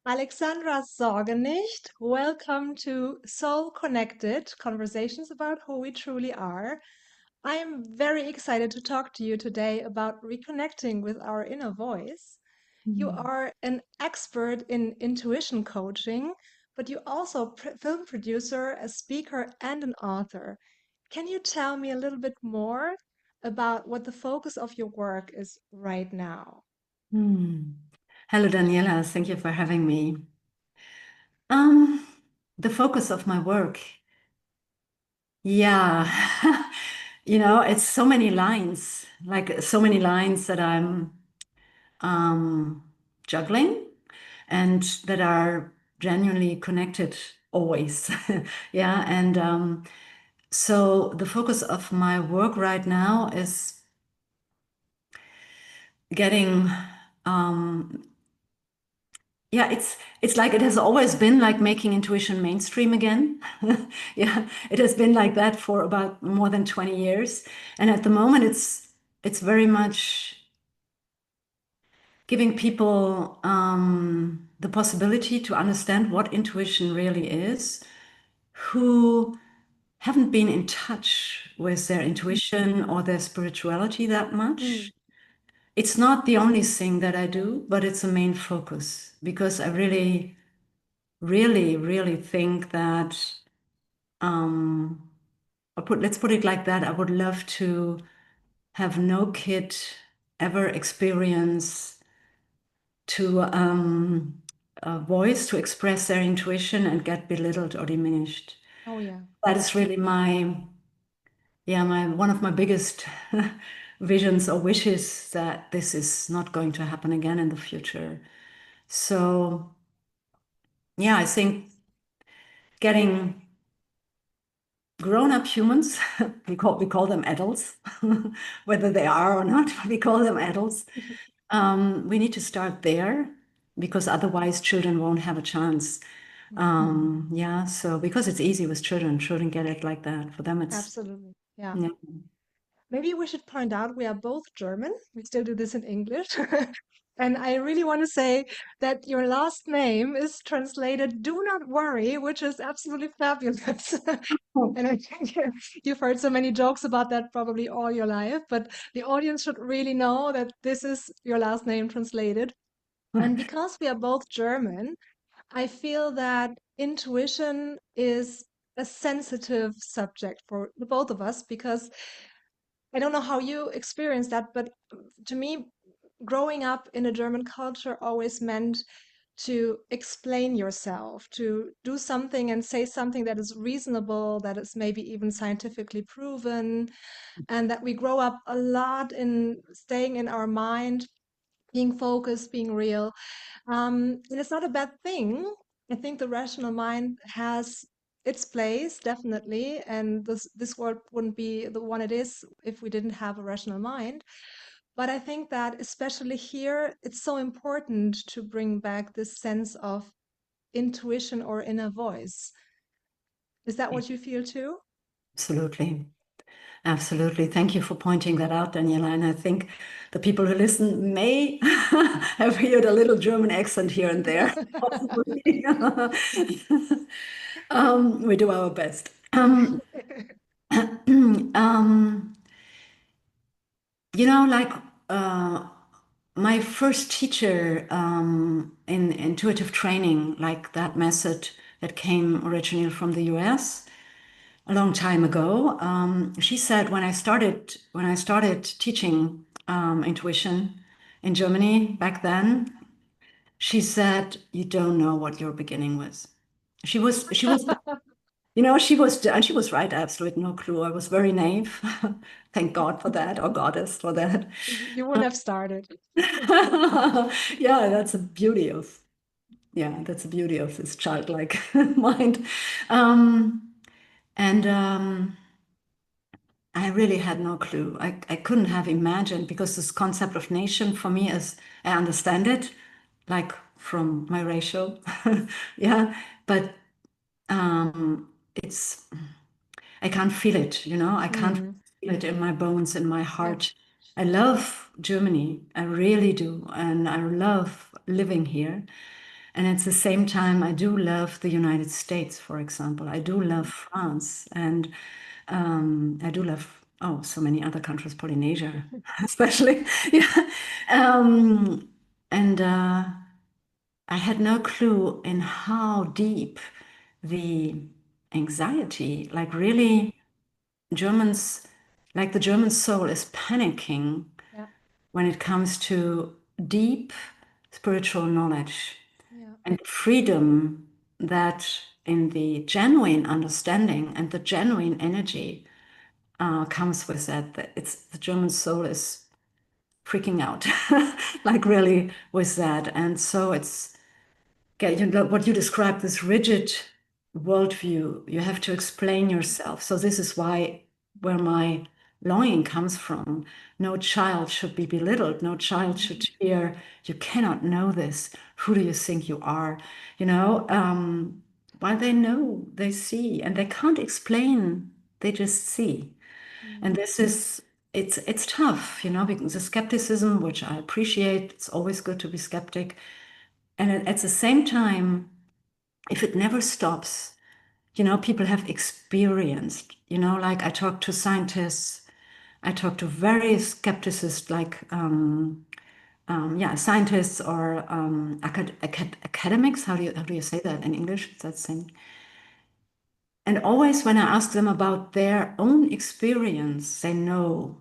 Alexandra Sorgenicht, welcome to Soul Connected, conversations about who we truly are. I am very excited to talk to you today about reconnecting with our inner voice. You Mm. are an expert in intuition coaching, but you also film producer, a speaker, and an author. Can you tell me a little bit more about what the focus of your work is right now? Hmm. Hello, Daniela. Thank you for having me. Um, the focus of my work, yeah, it's so many lines, like so many lines that I'm um, juggling and that are genuinely connected always. Yeah, and so the focus of my work right now is getting um, yeah, it's like it has always been like making intuition mainstream again. Yeah, it has been like that for about more than 20 years. And at the moment it's very much giving people the possibility to understand what intuition really is, who haven't been in touch with their intuition or their spirituality that Mm, much. It's not the only thing that I do, but it's a main focus because I really think that let's put it like that. I would love to have no kid ever experience to a voice to express their intuition and get belittled or diminished. oh, yeah. That is really my one of my biggest visions or wishes that this is not going to happen again in the future. So yeah, I think getting grown-up humans, we call them adults, whether they are or not, we call them adults. We need to start there because otherwise children won't have a chance. Yeah, so because it's easy with children get it like that. For them, it's Absolutely. Yeah. yeah. Maybe we should point out we are both German. We still do this in English. And I really want to say that your last name is translated "do not worry," which is absolutely fabulous. And I think you've heard so many jokes about that probably all your life, but the audience should really know that this is your last name translated. And because we are both German, I feel that intuition is a sensitive subject for the both of us because I don't know how you experience that, but to me, growing up in a German culture always meant to explain yourself, to do something and say something that is reasonable, that is maybe even scientifically proven, and that we grow up a lot in staying in our mind, being focused, being real. And it's not a bad thing. I think the rational mind has its place, definitely, and this world wouldn't be the one it is if we didn't have a rational mind. But I think that especially here, it's so important to bring back this sense of intuition or inner voice. Is that what you feel too? Absolutely. Absolutely. Thank you for pointing that out, Daniela. And I think the people who listen may have heard a little German accent here and there, possibly. We do our best. Um, like uh, my first teacher in intuitive training, like that method that came originally from the US a long time ago. She said when I started teaching intuition in Germany back then, she said, "You don't know what you're beginning with." She was and she was right. I absolutely no clue. I was very naive. Thank God for that, or goddess for that. You wouldn't have started. Yeah, that's the beauty of this childlike mind. Um, and I really had no clue. I couldn't have imagined because this concept of nation for me is, I understand it, like from my ratio. Yeah, but it's, I can't feel it, I can't Mm, feel it in my bones, in my yeah. heart. I love Germany. I really do. And I love living here. And at the same time, I do love the United States, for example. I do love France, and I do love, oh, so many other countries, Polynesia, especially. Yeah. Um, and I had no clue in how deep the anxiety, like really Germans, like the German soul is panicking Yeah, when it comes to deep spiritual knowledge yeah, and freedom that in the genuine understanding and the genuine energy comes with that. That it's the German soul is freaking out, like really with that. And so it's you know, what you described, this rigid worldview. You have to explain yourself. So this is why where my longing comes from. No child should be belittled. No child mhm, should hear, you cannot know this. Who do you think you are? While they know, they see, and they can't explain, they just see. And mm, this is it's tough, because the skepticism, which I appreciate, it's always good to be skeptic. And at the same time, if it never stops, people have experienced, like I talk to scientists, I talk to various skepticists, like, yeah, scientists or academics. How do you say that in English? It's that same. And always when I ask them about their own experience, they know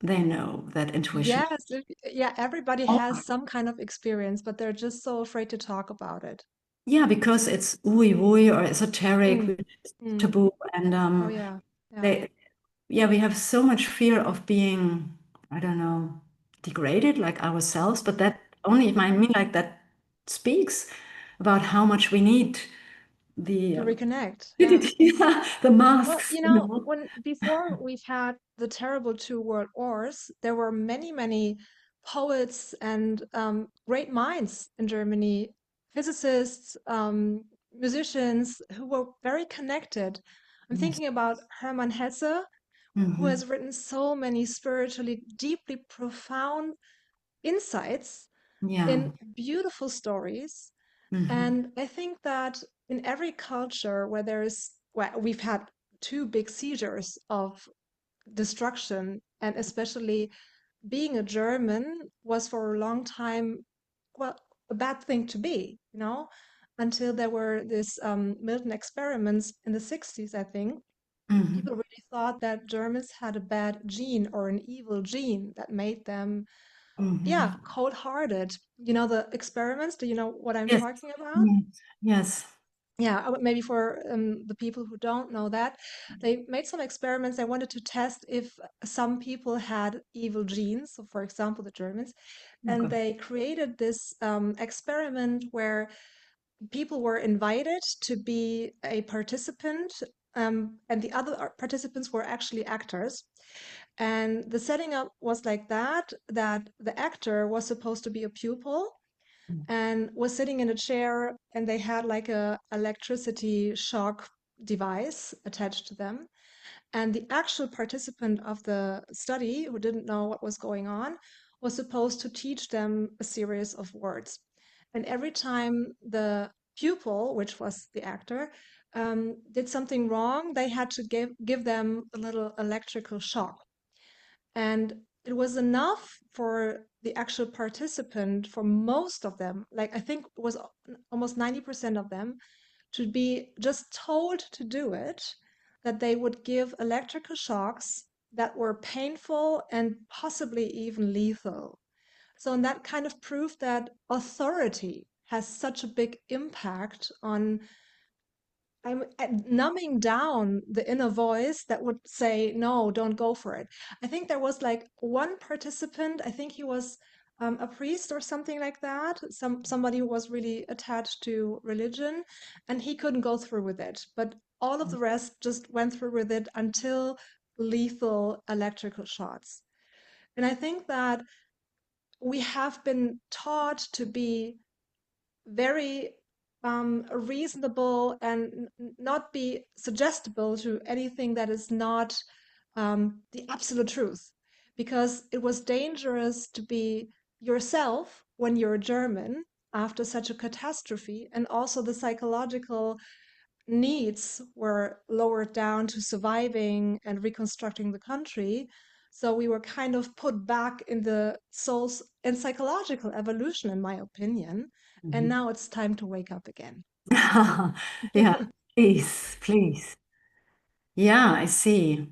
that intuition. yes, yeah, everybody has some kind of experience, but they're just so afraid to talk about it. Yeah, because it's ooey wooey or esoteric, Mm, which is mm. taboo, and Oh yeah, yeah, they, yeah, we have so much fear of being, I don't know, degraded like ourselves, but that only, I mean, like that speaks about how much we need the to reconnect. Yeah. yeah, the Well, masks, when before we've had the terrible two world wars, there were many, many poets and great minds in Germany, physicists, musicians who were very connected. I'm Yes. thinking about Hermann Hesse, who Hmm. has written so many spiritually deeply profound insights Yeah. in beautiful stories. Hmm. And I think that in every culture where where we've had two big seizures of destruction, and especially being a German was for a long time, well, a bad thing to be, until there were these Milton experiments in the 60s, I think. Hmm. People really thought that Germans had a bad gene or an evil gene that made them, yeah, Hmm. cold-hearted. The experiments, do you know what I'm Yes. talking about? Yes. Yes. Yeah, maybe for the people who don't know that, they made some experiments. They wanted to test if some people had evil genes, so for example, the Germans, and Okay. they created this experiment where people were invited to be a participant, and the other participants were actually actors. And the setting up was like that the actor was supposed to be a pupil and was sitting in a chair, and they had like a electricity shock device attached to them, and the actual participant of the study who didn't know what was going on was supposed to teach them a series of words, and every time the pupil, which was the actor, did something wrong, they had to give them a little electrical shock. And it was enough for the actual participant, for most of them, like I think it was almost 90% of them, to be just told to do it, that they would give electrical shocks that were painful and possibly even lethal. So, and that kind of proved that authority has such a big impact on numbing down the inner voice that would say, no, don't go for it. I think there was like one participant, I think he was a priest or something like that, somebody who was really attached to religion, and he couldn't go through with it. But all of the rest just went through with it until lethal electrical shots. And I think that we have been taught to be very reasonable and not be suggestible to anything that is not the absolute truth, because it was dangerous to be yourself when you're German. after such a catastrophe, and also the psychological needs were lowered down to surviving and reconstructing the country. So we were kind of put back in the soul's and psychological evolution, in my opinion. And Mhm. now it's time to wake up again. Yeah, please, please. Yeah, I see.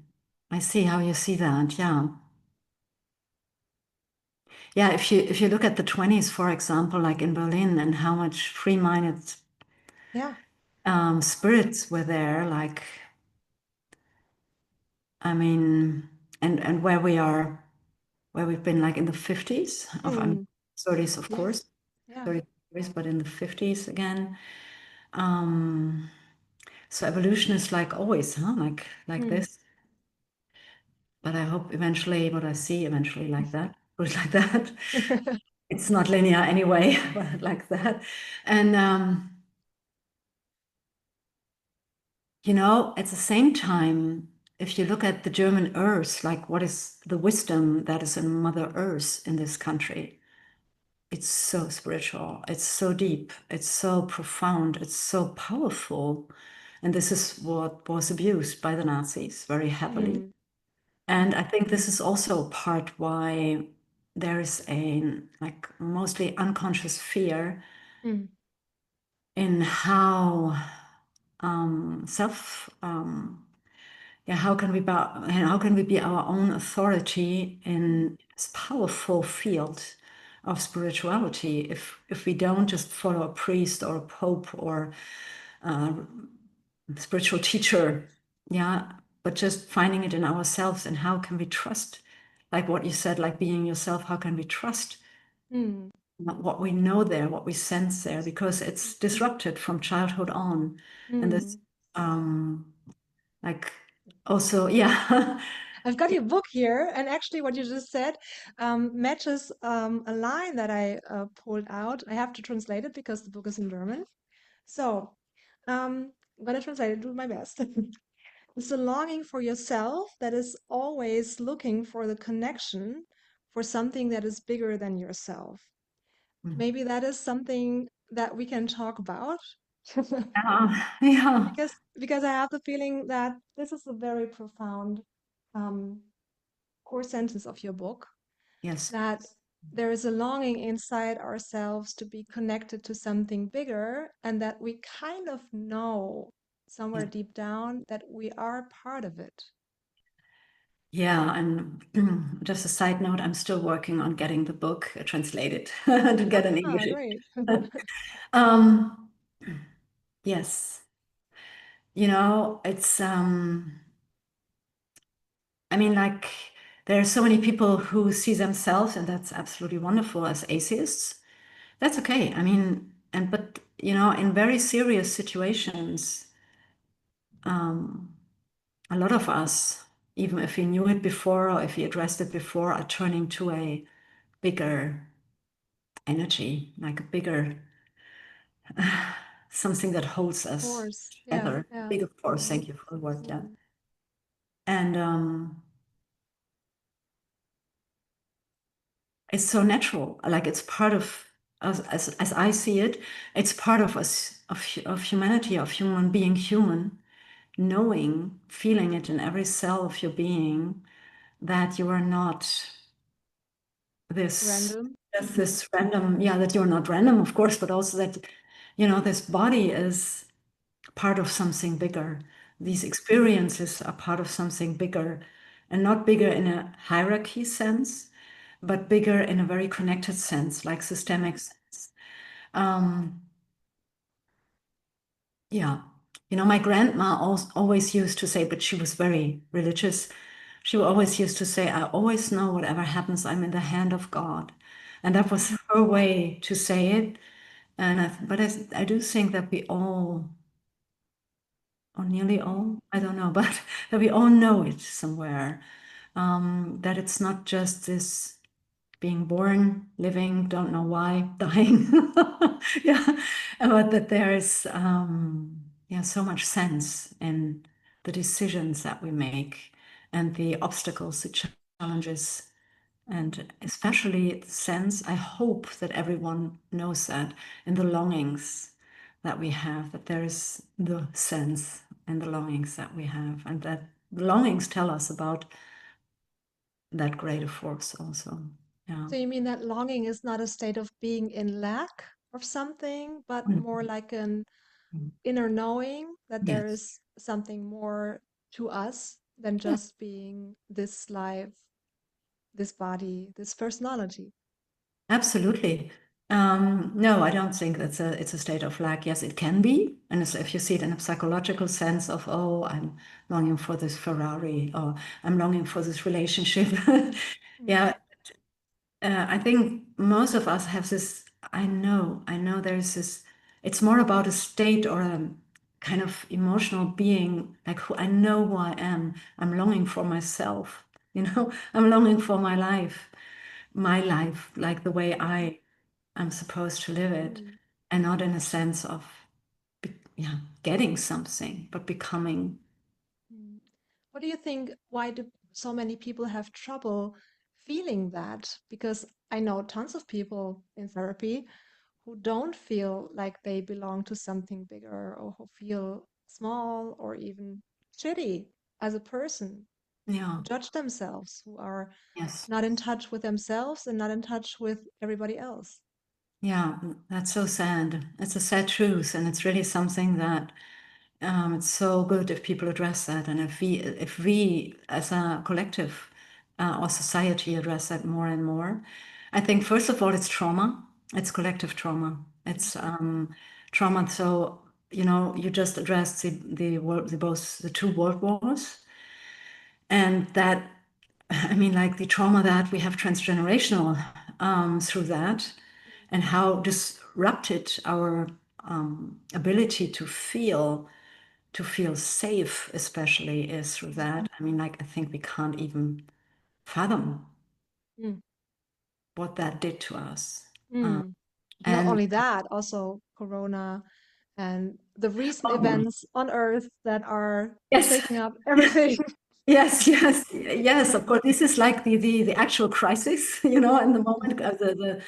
I see how you see that. Yeah. Yeah, if you look at the 20s, for example, like in Berlin, and how much free-minded Yeah. spirits were there, like, I mean, and where we've been like in the 50s of, I mean, Mm. 30s, of Yeah. course, Yeah. 30s, but in the 50s again. Um, so evolution is like always, huh? Like Mm. this. But I hope eventually what I see eventually like that, goes like that. It's not linear anyway, but like that. And at the same time, if you look at the German Earth, like what is the wisdom that is in Mother Earth in this country? It's so spiritual, it's so deep, it's so profound, it's so powerful. And this is what was abused by the Nazis very heavily. Mm. And I think this is also part why there is a like mostly unconscious fear Mm. in how self yeah, how can we be our own authority Mm. in this powerful field of spirituality if we don't just follow a priest or a pope or spiritual teacher, yeah, but just finding it in ourselves, and how can we trust, like what you said, like being yourself, how can we trust Mm. what we know there, what we sense there, because it's disrupted from childhood on. And this Mm. like also, yeah. I've got your book here, and actually, what you just said matches a line that I pulled out. I have to translate it because the book is in German. So, I'm gonna translate it, do my best. It's a longing for yourself that is always looking for the connection for something that is bigger than yourself. Maybe that is something that we can talk about. Yeah, Because I have the feeling that this is a very profound um, core sentence of your book, yes, that there is a longing inside ourselves to be connected to something bigger, and that we kind of know somewhere yeah. deep down that we are part of it. Yeah, and just a side note, I'm still working on getting the book translated to get an Ah, English. great. Um, yes, it's I mean, like there are so many people who see themselves, and that's absolutely wonderful, as atheists. That's okay. I mean, but in very serious situations, a lot of us, even if we knew it before or if we addressed it before, are turning to a bigger energy, like a bigger something that holds us Force. Yeah, together. yeah. Bigger force. Mm, Thank you for the word. Yeah, mm, and it's so natural. Like it's part of us, as I see it. It's part of us, of humanity, of human being human, knowing, feeling it in every cell of your being that you are not this random. this random, yeah, that you're not random, of course, but also that this body is part of something bigger. These Mm, experiences are part of something bigger, and not bigger in a hierarchy sense, but bigger in a very connected sense, like mm, systemic sense. Um, yeah. My grandma always used to say, but she was very religious. She always used to say, I always know whatever happens, I'm in the hand of God. And that mm, was her way to say it. And but I do think that we all, or nearly all, I don't know, but that we all know it somewhere. That it's not just this being born, living, don't know why, dying. Yeah, but that there is yeah, so much sense in the decisions that we make and the obstacles, the challenges And especially the sense, I hope that everyone knows that in the longings that we have, that there is the sense and the longings that we have, and that the longings tell us about that greater force also. Yeah. So you mean that longing is not a state of being in lack of something, but more Mhm. like an inner knowing that there Yes, is something more to us than yeah, just being this life, this body, this personality. absolutely. No, I don't think that's it's a state of lack. Yes, it can be, and if you see it in a psychological sense of, oh, I'm longing for this Ferrari, or I'm longing for this relationship. Mm, Yeah, I think most of us have this. I know there's this. It's more about a state or a kind of emotional being, like who I know who I am. I'm longing for myself. I'm longing for my life, like the way I am supposed to live it, mm, and not in a sense of, yeah, getting something, but becoming. mm. What do you think? Why do so many people have trouble feeling that? Because I know tons of people in therapy who don't feel like they belong to something bigger or who feel small or even shitty as a person, who Yeah. judge themselves, who are Yes. not in touch with themselves and not in touch with everybody else. Yeah. That's so sad. It's a sad truth, and it's really something that it's so good if people address that, and if we as a collective or society address that more and more. I think first of all, it's trauma. It's collective trauma. Mm, It's trauma. So you just addressed the two world wars, and that, I mean, like the trauma that we have transgenerational through that, and how disrupted our ability to feel safe, especially, is through mm, that. I mean, like, I think we can't even fathom mm, what that did to us. Uh, mm. Not and only that, also Corona and the recent oh, events on Earth that are yes, shaking up everything. yes, yes, yes. Of course, this is like the actual crisis, in the moment, Mm. the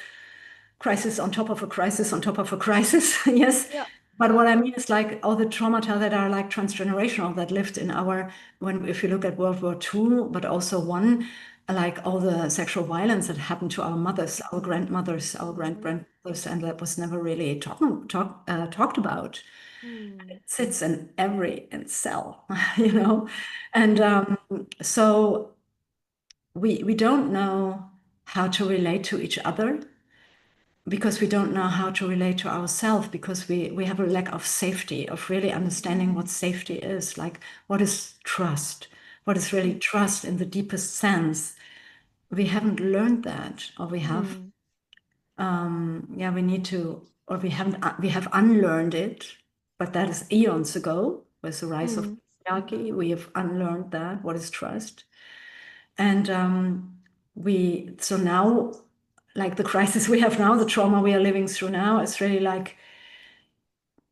crisis on top of a crisis on top of a crisis. Yes. Yeah. But Yeah. what I mean is like all the traumata that are like transgenerational that lived in our, when, if you look at World War II, but also one, like all the sexual violence that happened to our mothers, our grandmothers, our Mm, grandmothers, and that was never really talked about. mm, It sits in every cell, you know, and so we don't know how to relate to each other because we don't know how to relate to ourselves, because we have a lack of safety, of really understanding what safety is, like what is trust, what is really trust in the deepest sense. We haven't learned that, or we have, mm, yeah, we need to, or we haven't, we have unlearned it, but that is eons ago with the rise of mm, patriarchy. We have unlearned that, what is trust. And so now, like the crisis we have now, the trauma we are living through now, is really like,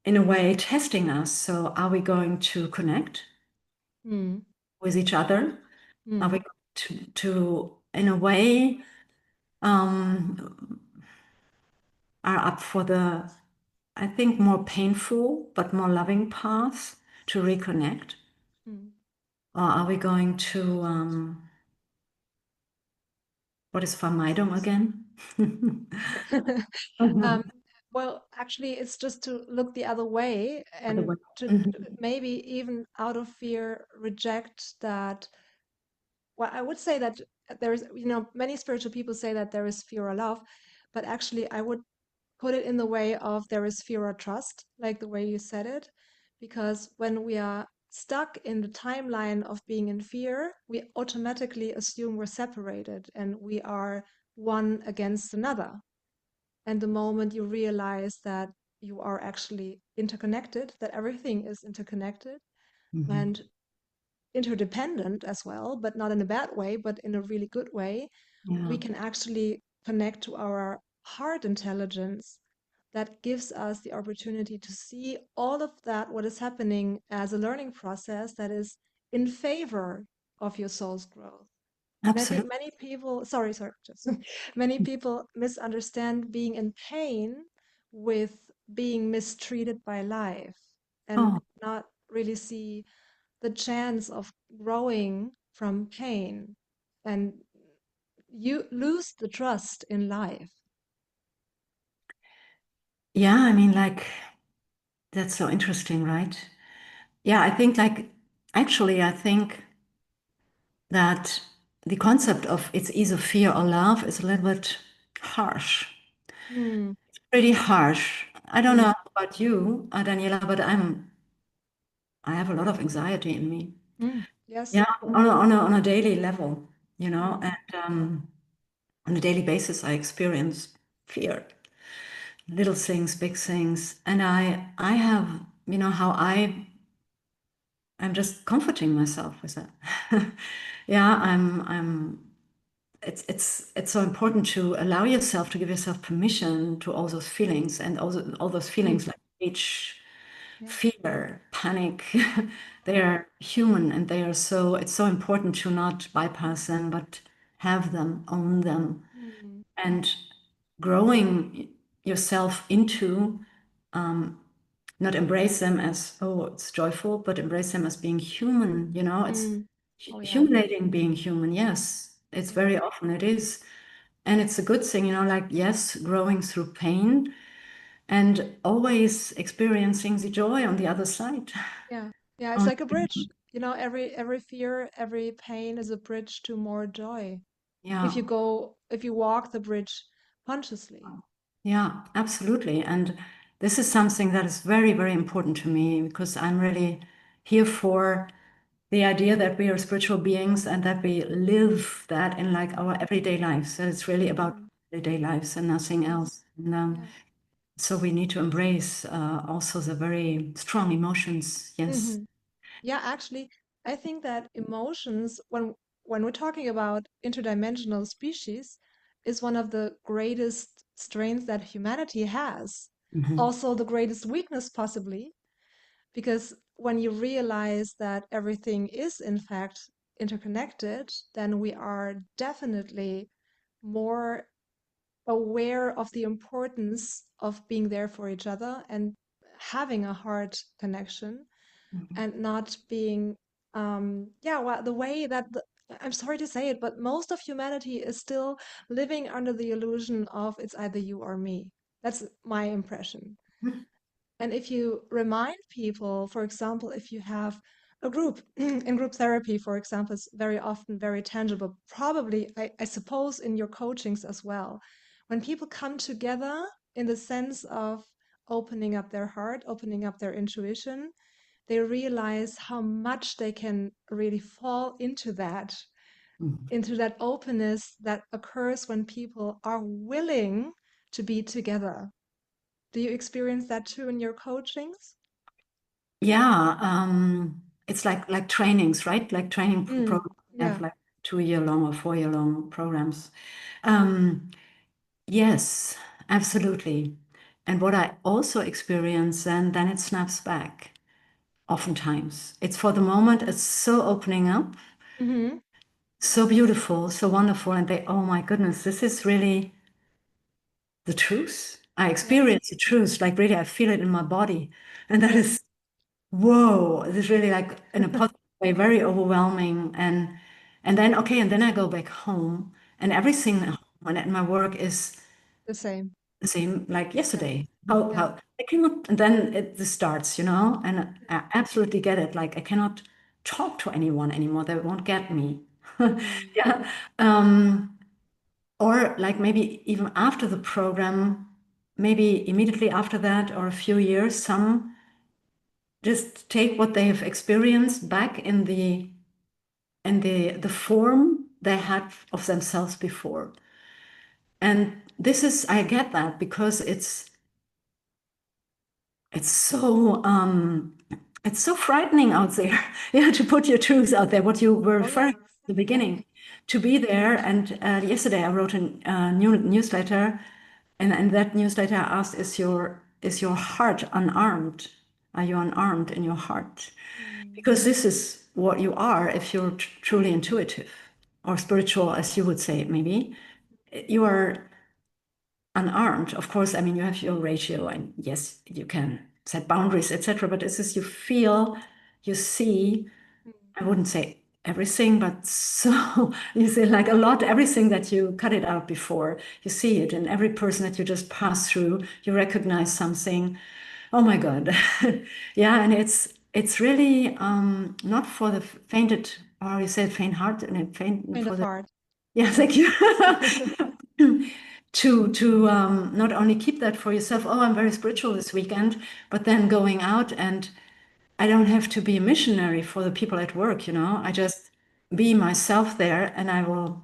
in a way, testing us. So are we going to connect mm, with each other? Are we mm, going to in a way, are up for the, I think, more painful but more loving path to reconnect? mm. Or are we going to, what is Vermeidung again? Um, Mhm. well, actually, it's just to look the other way Other and way. to Mhm. maybe even out of fear reject that. Well, I would say that there is, many spiritual people say that there is fear or love, but actually, I would put it in the way of there is fear or trust, like the way you said it, because when we are stuck in the timeline of being in fear, we automatically assume we're separated and we are one against another. And the moment you realize that you are actually interconnected, that everything is interconnected Mhm. and interdependent as well, but not in a bad way, but in a really good way, we Yeah. can actually connect to our heart intelligence that gives us the opportunity to see all of that, what is happening as a learning process that is in favor of your soul's growth. And I think Absolutely. many people, sorry, just many people misunderstand being in pain with being mistreated by life and Oh, not really see the chance of growing from pain, and you lose the trust in life. yeah. I mean, like, that's so interesting, right? Yeah, I think, like, actually, I think that the concept of it's either fear or love is a little bit harsh, Mm, pretty harsh. I don't mm, know about you, Daniela, but I have a lot of anxiety in me. yes. Yeah, on a daily level, Mm, and on a daily basis, I experience fear, little things, big things, and I have, how I'm just comforting myself with that. Yeah, it's so important to allow yourself to give yourself permission to all those feelings and all those mm, feelings like rage, yeah. fear, panic. They are human and it's so important to not bypass them, but have them, own them, Mm, and growing yourself into not embrace them as, oh, it's joyful, but embrace them as being human. It's mm. Oh yeah. humiliating being human. Yes, it's Yeah. very often it is. And it's a good thing, like, yes, growing through pain and always experiencing the joy on the other side. Yeah. Yeah, it's On, like a bridge. You know, every fear, every pain is a bridge to more joy. yeah, If you walk the bridge consciously. yeah, absolutely. And this is something that is very, very important to me because I'm really here for the idea that we are spiritual beings and that we live that in like our everyday lives. That it's really about Mm, everyday lives and nothing yes. else. And Yeah. so we need to embrace also the very strong emotions. Yes. Hmm. Yeah, actually, I think that emotions, when we're talking about interdimensional species, is one of the greatest strengths that humanity has. Mhm. Also the greatest weakness possibly, because when you realize that everything is in fact interconnected, then we are definitely more aware of the importance of being there for each other and having a heart connection Mhm. and not being yeah, well, the way that I'm sorry to say it, but most of humanity is still living under the illusion of it's either you or me. That's my impression. And if you remind people, for example, if you have a group in group therapy, for example, it's very often very tangible, probably, I suppose, in your coachings as well. When people come together in the sense of opening up their heart, opening up their intuition, they realize how much they can really fall Mhm. into that openness that occurs when people are willing to be together. Do you experience that too in your coachings? Yeah, it's like trainings, right? Like training Mm, programs have yeah. like 2 year long or 4 year long programs. Um, yes, absolutely. And what I also experience, and then it snaps back. Oftentimes, it's for the moment. It's so opening up, Hmm. so beautiful, so wonderful, and oh my goodness, this is really the truth. I Yes. experience the truth, like really, I feel it in my body, and that Yeah. is whoa, this is really like in a positive way, very overwhelming. And then okay, and then I go back home, and everything at home and at my work is The same. the same like Yeah. yesterday. Yeah. How I cannot, and then this starts, and I absolutely get it. Like I cannot talk to anyone anymore. They won't get me. Mm. Yeah. Um, or like maybe even after the program, maybe immediately after that, or a few years, some just take what they have experienced back in the form they had of themselves before. And this is, I get that because it's so it's so frightening out there. Yeah, to put your truths out there, what you were Oh yeah. referring to at the Yeah. beginning, to be there. And yesterday I wrote a new newsletter, and in that newsletter I asked, is your heart unarmed? Are you unarmed in your heart? Mm. Because this is what you are if you're truly intuitive. or spiritual, as you would say, maybe, you are unarmed. Of course, I mean, you have your ratio, and yes, you can set boundaries, etc. But this is you feel, you see, I wouldn't say everything, but so you see like a lot, everything that you cut it out before, you see it in every person that you just pass through, you recognize something. Oh my God. Yeah, and it's really not for the fainted, or you said faint heart and faint Faint for of the, heart. yeah, thank you. To not only keep that for yourself, oh, I'm very spiritual this weekend, but then going out, and I don't have to be a missionary for the people at work, you know. I just be myself there, and I will,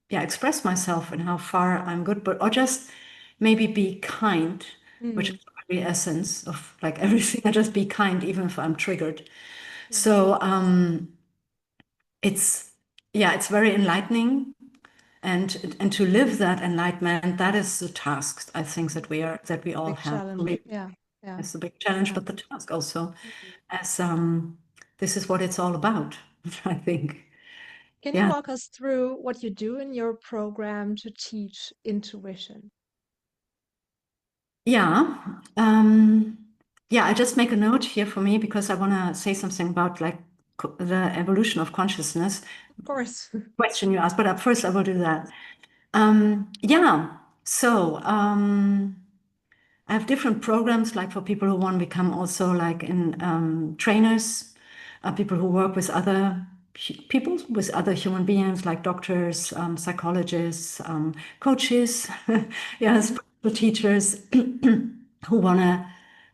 yeah, express myself and how far I'm good, but or just maybe be kind, which is Mm, the very essence of like everything. I just be kind, even if I'm triggered. yeah. So it's yeah, it's very enlightening, and to live that enlightenment, that is the task I think that we all Big have. challenge. Yeah. Yeah. It's a big challenge, Yeah. but the task also, Mm. as this is what it's all about, I think. Can you Yeah, walk us through what you do in your program to teach intuition? yeah, yeah. I just make a note here for me because I want to say something about like the evolution of consciousness Of course. question you asked, but at first I will do that. Yeah. So. I have different programs, like for people who want to become also like in trainers, people who work with other people, with other human beings, like doctors, psychologists, coaches, yeah, Mhm. spiritual teachers, who want to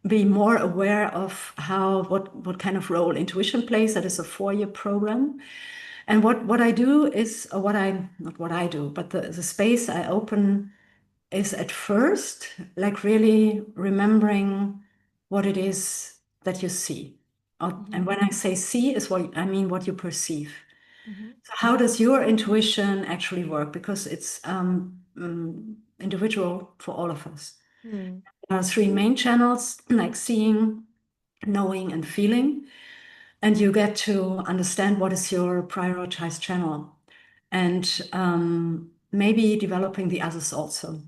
be more aware of how what kind of role intuition plays. That is a 4-year program. And what I do is, or what I not what I do, but the space I open is at first like really remembering what it is that you see. And Mhm. when I say see is what I mean, what you perceive. Mhm. So how does your intuition actually work? Because it's individual for all of us. Mm. There are 3 main channels, like seeing, knowing, and feeling. And you get to understand what is your prioritized channel, and maybe developing the others also,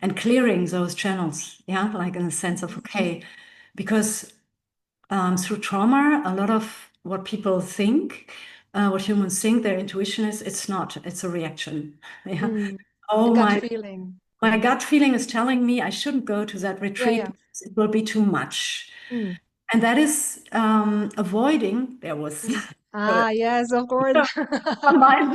and clearing those channels. Yeah, like in the sense of, Mhm. okay, because through trauma, a lot of what people think, what humans think their intuition is, it's not, it's a reaction. Yeah. Mm. A Oh, gut my feeling. gut feeling is telling me I shouldn't go to that Yeah, retreat yeah. because it will be too much. Mm. And that is avoiding, there was Mm. Ah, yes, of course. combined.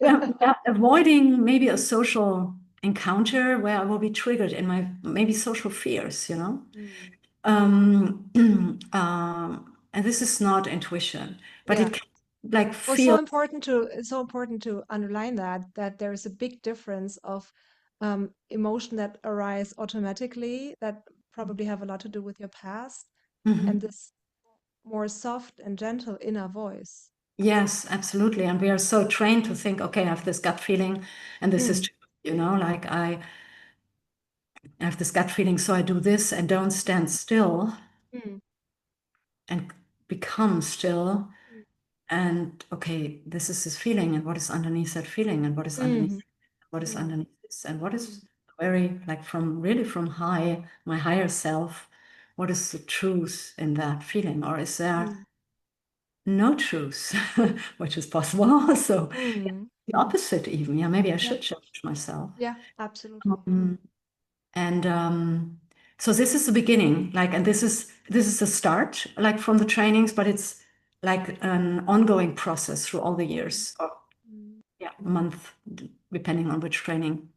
Yeah, yeah, avoiding maybe a social encounter where I will be triggered in my maybe social fears, you know. Mm. Um, and this is not intuition, but Yeah. it can like Well, feel. it's so important to underline that there is a big difference of emotion that arise automatically that probably have a lot to do with your past and Mhm. this more soft and gentle inner voice. Yes, absolutely. And we are so trained to think, okay, I have this gut feeling, and this is Mm. true, you know, like I have this gut feeling, so I do this and don't stand still Mm. and become still. Mm. And okay, this is this feeling, and what is underneath that feeling, and what is underneath, Mhm. what is Mm. underneath this, and what Mm. is very like from really from high, my higher self, what is the truth in that feeling, or is there Mm. no truth, which is possible also. Yeah, Mm. the opposite even. Yeah, maybe I Yeah. should change myself. Yeah, absolutely. Um, and so this is the beginning, like, and this is the start, like from the trainings, but it's like an ongoing process through all the Mm. years, or Mm. yeah, a month, depending on which training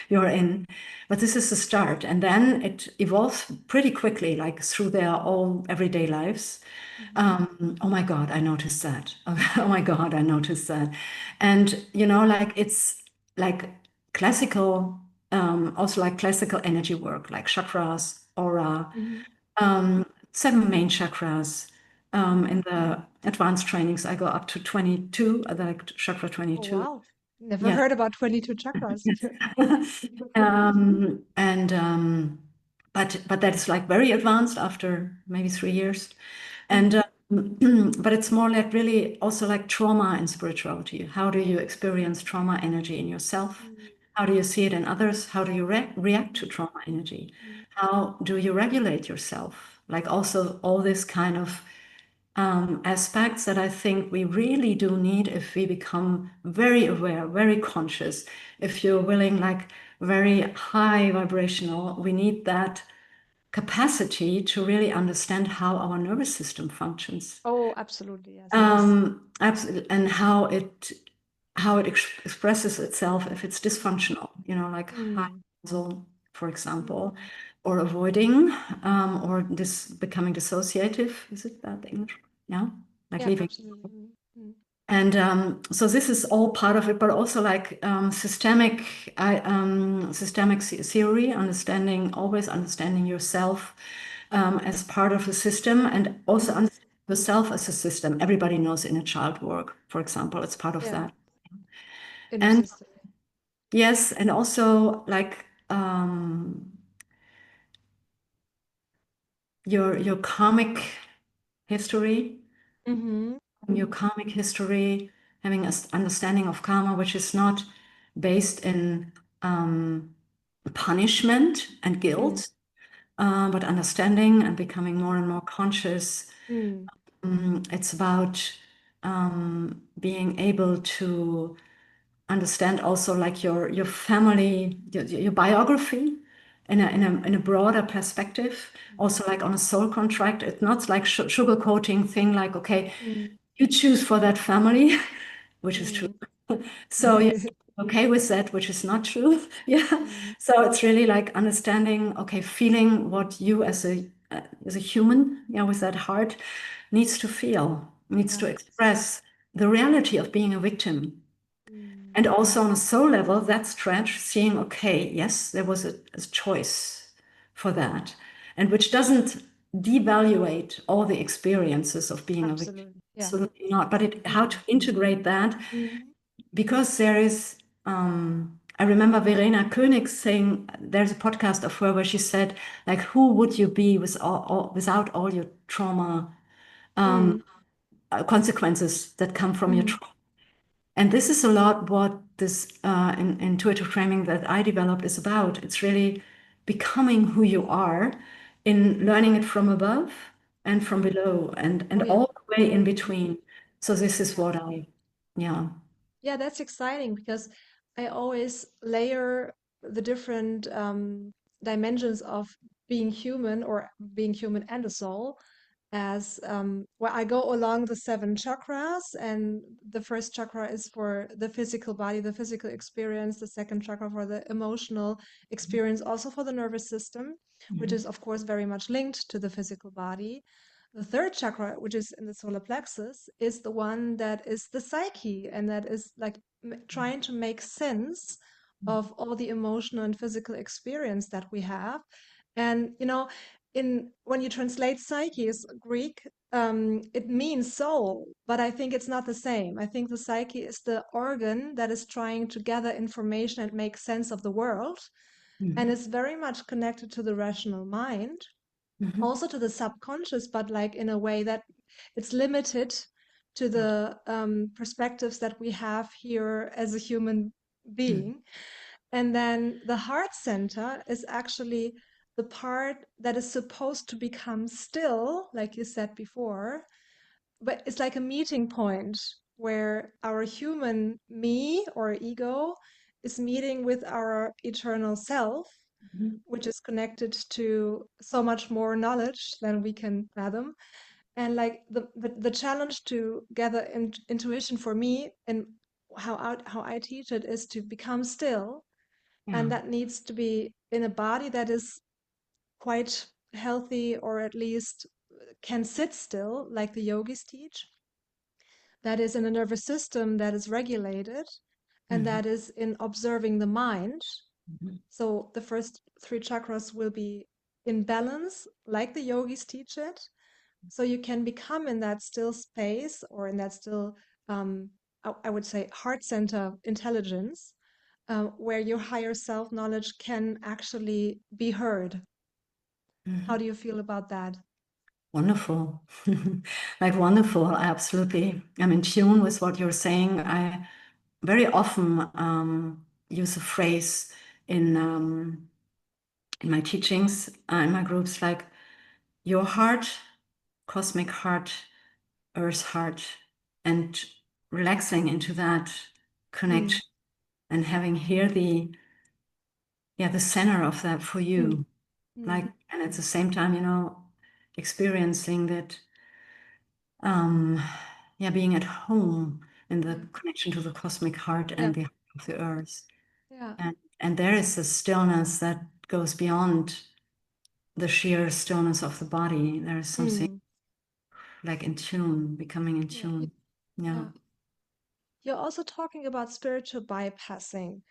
you're in. But this is the start, and then it evolves pretty quickly, like through their all everyday lives. Mhm. Oh my God, I noticed that. Oh my God, I noticed that. And you know, like it's like classical, also like classical energy work, like chakras, aura, Mhm. 7 main chakras. Mhm. In the advanced trainings, I go up to 22, like chakra Oh, 22. wow. Never Yes. heard about 22 chakras. And but that is like very advanced after maybe 3 years. And Mm. But it's more like really also like trauma and spirituality. How do you experience trauma energy in yourself? Mm, How do you see it in others? How do you react to mm, trauma energy? mm. How do you regulate yourself? Like also all this kind of aspects that I think we really do need if we become very aware, very conscious. If you're willing, like very high vibrational, we need that capacity to really understand how our nervous system functions. Oh, absolutely. Yes, yes. Absolutely, and how it expresses itself if it's dysfunctional, like high Mm, arousal, for example, mm. or avoiding, or this becoming dissociative. Is it that English? Yeah, like Yeah, leaving. absolutely. Mm, mm, And so this is all part of it, but also like systemic theory, always understanding yourself as part of the system, and also mm. understanding yourself as a system. Everybody knows inner child work, for example, it's part of Yeah, that. inner And system. yes, and also like your karmic history, Mm-hmm. your karmic history, having an understanding of karma, which is not based in punishment and Mm, guilt, but understanding and becoming more and more conscious. mm, It's about being able to understand also like your family, your biography in a broader perspective, also like on a soul contract. It's not like sugarcoating thing like, okay, mm, you choose for that family, which is true. mm. So yeah, okay with that, which is not true. Yeah. Mm, So it's really like understanding, okay, feeling what you as a human, yeah, with that heart needs to feel, needs yeah. to express the reality of being a victim. Mm, And also on a soul level, that stretch, seeing, okay, yes, there was a choice for that, and which doesn't devaluate all the experiences of being a victim. absolutely. Yeah. Absolutely not. But how to Mm, integrate that, mm, because there is, I remember Verena König saying, there's a podcast of her where she said, like, who would you be without all your trauma mm, consequences that come from your mm. trauma? And this is a lot what this intuitive framing that I developed is about. It's really becoming who you are in learning it from above and from below and Oh, yeah. all the way in between. So this is Yeah. what yeah. Yeah, that's exciting because I always layer the different dimensions of being human or being human and a soul as well, I go along the seven chakras, and the first chakra is for the physical body, the physical experience, the second chakra for the emotional experience, also for the nervous system, which is, Mhm. of course, very much linked to the physical body. The third chakra, which is in the solar plexus, is the one that is the psyche, and that is like trying to make sense of all the emotional and physical experience that we have. And in when you translate psyche as Greek, it means soul, but I think it's not the same. I think the psyche is the organ that is trying to gather information and make sense of the world, and Mhm. is very much connected to the rational mind, Mhm. also to the subconscious, but like in a way that it's limited to the perspectives that we have here as a human Mhm. being. And then the heart center is actually the part that is supposed to become still, like you said before, but it's like a meeting point where our human me or ego is meeting with our eternal self, Mhm. which is connected to so much more knowledge than we can fathom. And like the challenge to gather intuition for me and how I teach it is to become still, Yeah. and that needs to be in a body that is quite healthy, or at least can sit still, like the yogis teach, that is in a nervous system that is regulated, and Mhm. that is in observing the mind. Mhm. So the first three chakras will be in balance, like the yogis teach it. So you can become in that still space, or in that still, I would say, heart center intelligence, where your higher self knowledge can actually be heard. How Mhm. do you feel about that? Wonderful. Like wonderful, absolutely. I'm in tune with what you're saying. I very often use a phrase in um, in my teachings, in my groups, like your heart, cosmic heart, earth heart, and relaxing into that Mm, connection and having here the center of that for mm, you. mm, Like, and at the same time, experiencing that um, yeah, being at home in the mm. connection to the cosmic heart Yeah, and the heart of the earth. yeah. And there is a stillness that goes beyond the sheer stillness of the body. There is something Mm, like in tune, becoming in yeah, tune. Yeah. yeah. You're also talking about spiritual bypassing.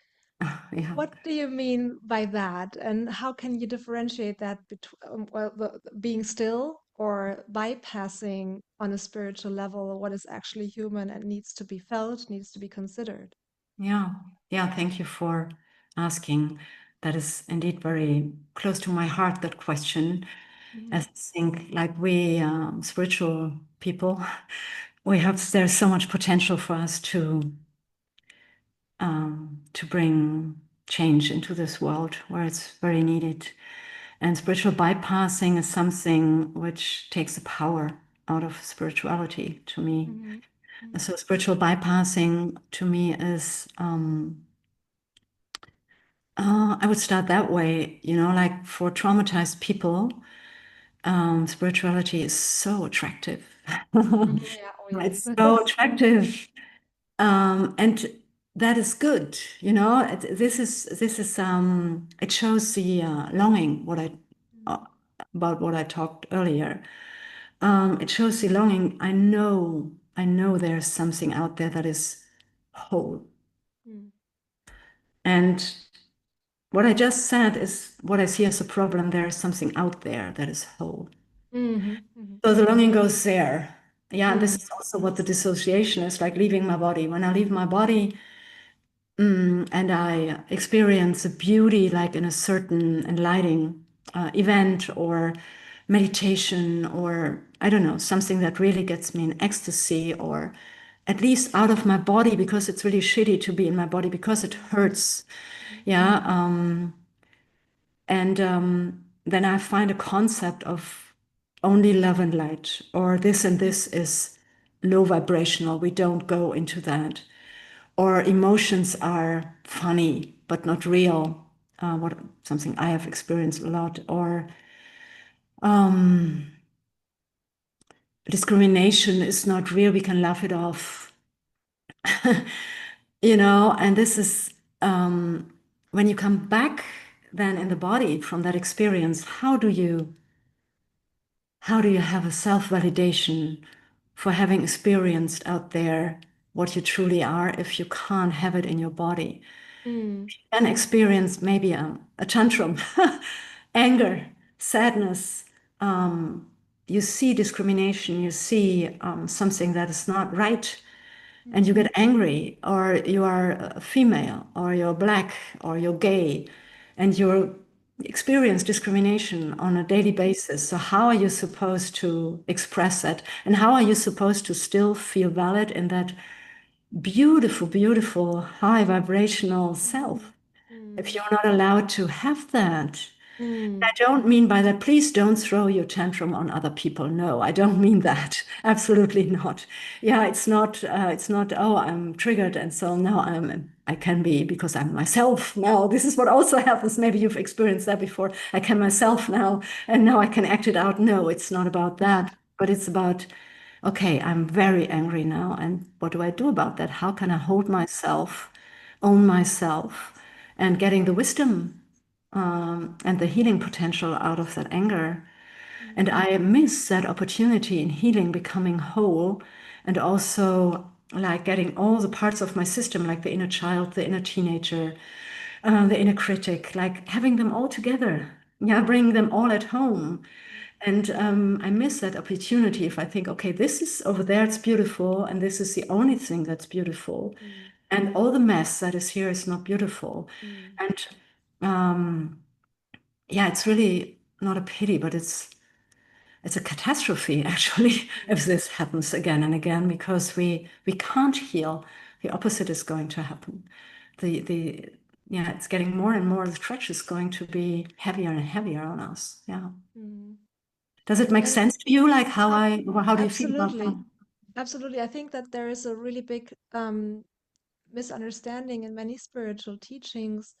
Yeah. What do you mean by that? And how can you differentiate that between, well, being still or bypassing on a spiritual level what is actually human and needs to be felt, needs to be considered? Yeah. Yeah. Thank you for asking. That is indeed very close to my heart, that question. As Mhm, I think, like we spiritual people, there's so much potential for us to bring change into this world where it's very needed. And spiritual bypassing is something which takes the power out of spirituality to me. mhm, So spiritual bypassing to me is, I would start that way, like for traumatized people, spirituality is so attractive. mhm. Yeah, oh yes. It's so attractive. And that is good, it shows the longing, uh, about what I talked earlier. It shows the longing. I know there's something out there that is whole. Mm, And what I just said is what I see as a problem. There is something out there that is whole. mhm, mhm, So the longing goes there. Yeah, and this mm, is also what the dissociation is like, leaving my body. When I leave my body, and I experience a beauty like in a certain enlightening event or meditation, or I don't know, something that really gets me in ecstasy, or at least out of my body, because it's really shitty to be in my body because it mm, hurts. mhm, Yeah. And then I find a concept of only love and light, or this and this is low vibrational. We don't go into that. Or emotions are funny but not real. What something I have experienced a lot. Or discrimination is not real. We can laugh it off. And this is when you come back then in the body from that experience, how do you have a self-validation for having experienced out there what you truly are if you can't have it in your body? mm, Can experience maybe a tantrum, anger, sadness. You see discrimination, you see something that is not right, and you mm, get angry, or you are a female, or you're black, or you're gay, and you experience discrimination on a daily basis. So how are you supposed to express that? And how are you supposed to still feel valid in that beautiful, beautiful, high vibrational self if mm, you're not allowed to have that? I mm, don't mean by that, please don't throw your tantrum on other people. No, I don't mean that. Absolutely not. Yeah, it's not, oh, I'm triggered and so now I can be because I'm myself now. This is what also happens. Maybe you've experienced that before. I can myself now and now I can act it out. No, it's not about that, but it's about, okay, I'm very angry now. And what do I do about that? How can I hold myself, own myself, and getting the wisdom and the healing potential out of that anger? And mm, I miss that opportunity in healing, becoming whole, and also like getting all the parts of my system, like the inner child, the inner teenager, the inner critic, like having them all together. Yeah, bringing them all at home. And I miss that opportunity if I think, okay, this is over there, it's beautiful, and this is the only thing that's beautiful. mm, And all the mess that is here is not beautiful. mm, And yeah, it's really not a pity, but it's a catastrophe actually if this happens again and again, because we can't heal. The opposite is going to happen. The yeah, it's getting more and more, the stretch is going to be heavier and heavier on us. Yeah. Mm. Does it make And sense to you? Like ab- how do you feel about that? absolutely, absolutely. I think that there is a really big misunderstanding in many spiritual teachings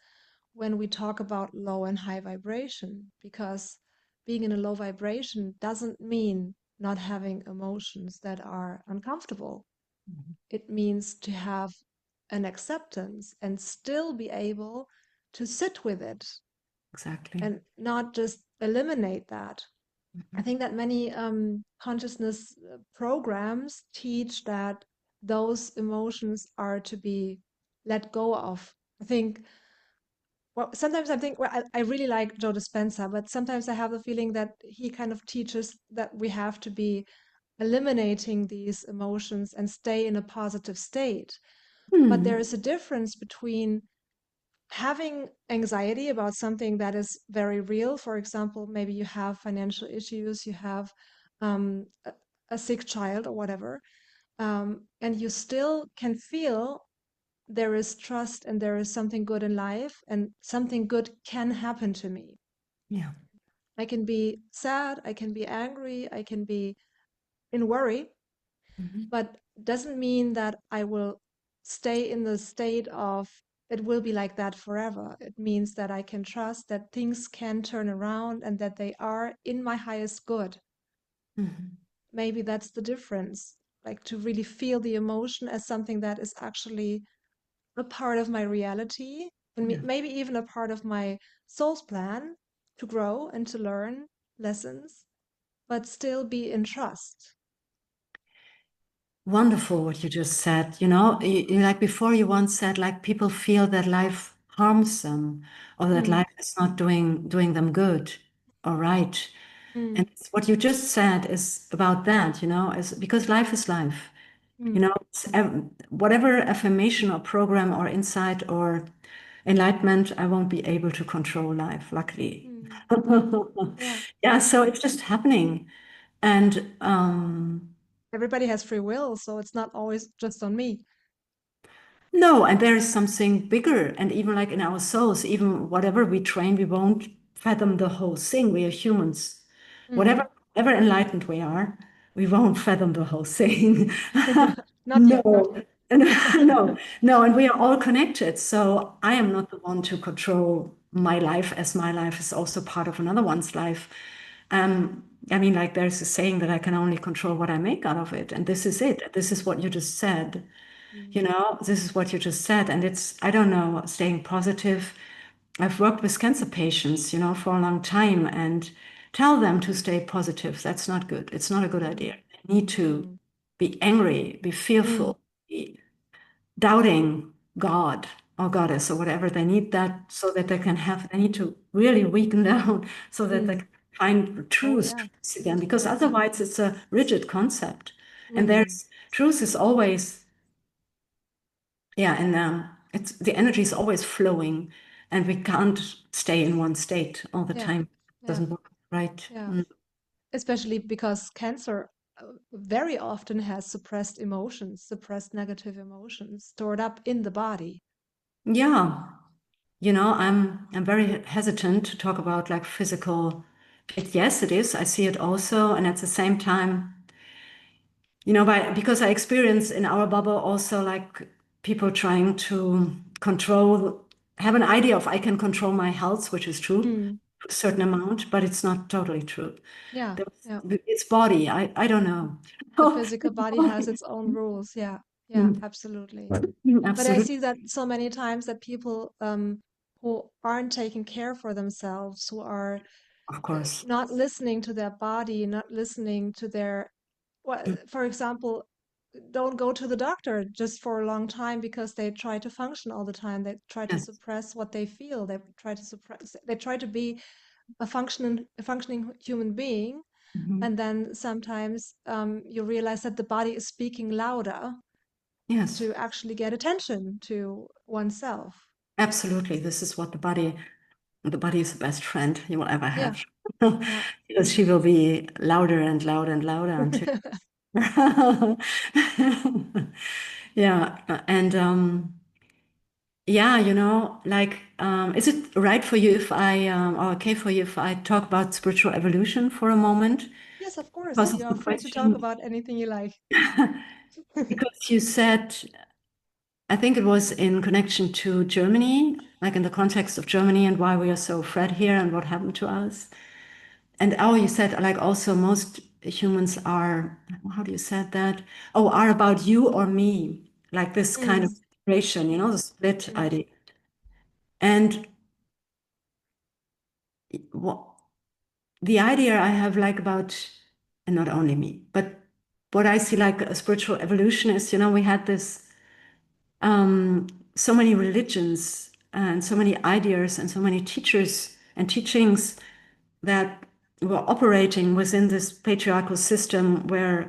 when we talk about low and high vibration, because being in a low vibration doesn't mean not having emotions that are uncomfortable. It means to have an acceptance and still be able to sit with it Exactly. and not just eliminate that. I Mhm. think that many consciousness programs teach that those emotions are to be let go of. I think, well, sometimes I think, well, I really like Joe Dispenza, but sometimes I have the feeling that he kind of teaches that we have to be eliminating these emotions and stay in a positive state. But there Hmm. is a difference between having anxiety about something that is very real. For example, maybe you have financial issues, you have a sick child or whatever, and you still can feel there is trust and there is something good in life and something good can happen to me. Yeah. I can be sad, I can be angry, I can be in worry, Mhm. but doesn't mean that I will stay in the state of it will be like that forever. It means that I can trust that things can turn around and that they are in my highest good. Mhm. Maybe that's the difference, like to really feel the emotion as something that is actually a part of my reality and Yeah. maybe even a part of my soul's plan to grow and to learn lessons, but still be in trust. Wonderful what you just said. Like before, you once said like people feel that life harms them, or that Mm, life is not doing them good or right. mm, And what you just said is about that, is because life is life. mm, Whatever affirmation or program or insight or enlightenment, I won't be able to control life, luckily. mm. Yeah. Yeah, so And it's just happening. And everybody has free will, so it's not always just on me. no, and there is something bigger. And even like in our souls, even whatever we train, we won't fathom the whole thing. We are humans. Mm. Whatever enlightened we are, we won't fathom the whole thing. Not yet, not No, yet. no, no. And we are all connected. So I am not the one to control my life, as my life is also part of another one's life. I mean, like there's a saying that I can only control what I make out of it. And this is it. This is what you just said. Mm, This is what you just said. And it's, I don't know, staying positive. I've worked with cancer patients, for a long time and tell them to stay positive. That's not good. It's not a good idea. mm, They need to mm, be angry, be mm, fearful, be doubting God or goddess or whatever. They need that so that they need to really weaken down so that they mm. can find Oh, truth yeah. again, because otherwise it's a rigid concept. And Mm, truth is always, yeah, and it's the energy is always flowing, and we can't stay in one state all the yeah, time. It yeah, doesn't work, right? yeah. Especially because cancer very often has suppressed emotions, suppressed negative emotions stored up in the body. Yeah, I'm very hesitant to talk about like physical. Yes, it is. I see it also, and at the same time, because I experience in our bubble also like people trying to have an idea of I can control my health, which is true Mm, to a certain amount, but it's not totally true. yeah, There's- yeah. It's body. I don't know. The Oh, physical it's body has body. its own rules. Yeah, yeah, Mm, absolutely. But I absolutely. see that so many times that people who aren't taking care for themselves, who are Of course. not listening to their body, not listening to their, well, for example, don't go to the doctor just for a long time because they try to function all the time. They try to Yes. suppress what they feel. They try to suppress, they try to be a functioning human being. Mhm. And then sometimes you realize that the body is speaking louder Yes. to actually get attention to oneself. Absolutely. This is what the body is the best friend you will ever Yeah, have. Yeah. because she will be louder and louder and louder until. Yeah, and yeah, like, is it right for you if or okay for you if I talk about spiritual evolution for a moment? Yes, of course. Because You of are the free to talk question, about anything you like. because you said, I think it was in connection to Germany, like in the context of Germany and why we are so afraid here and what happened to us. And oh, you said like also most humans are, how do you said that? Oh, are about you or me, like this kind of Mm, separation, the split mm, idea. And what the idea I have like about, and not only me, but what I see like a spiritual evolution is, we had this so many religions and so many ideas and so many teachers and teachings that were operating within this patriarchal system where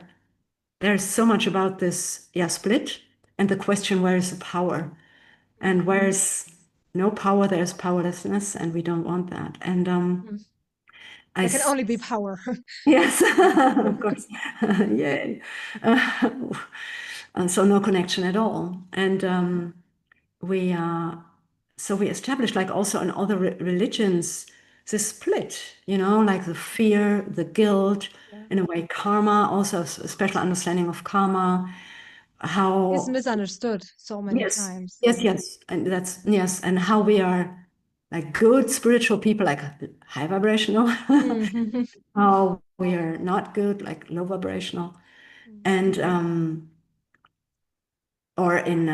there's so much about this, yeah, split and the question, where is the power? And mm, where is no power, there's powerlessness, and we don't want that. And mm. I There can only be power. yes, of course, yay. Uh, and so no connection at all. And Mm, we so we established, like also in other religions, this split, like the fear, the guilt, yeah. in a way karma, also a special understanding of karma, It's how, misunderstood so many yes, times. yes, yes, and that's, yes, and how we are like good spiritual people, like high vibrational, Mm, how we are not good, like low vibrational, mm, and or in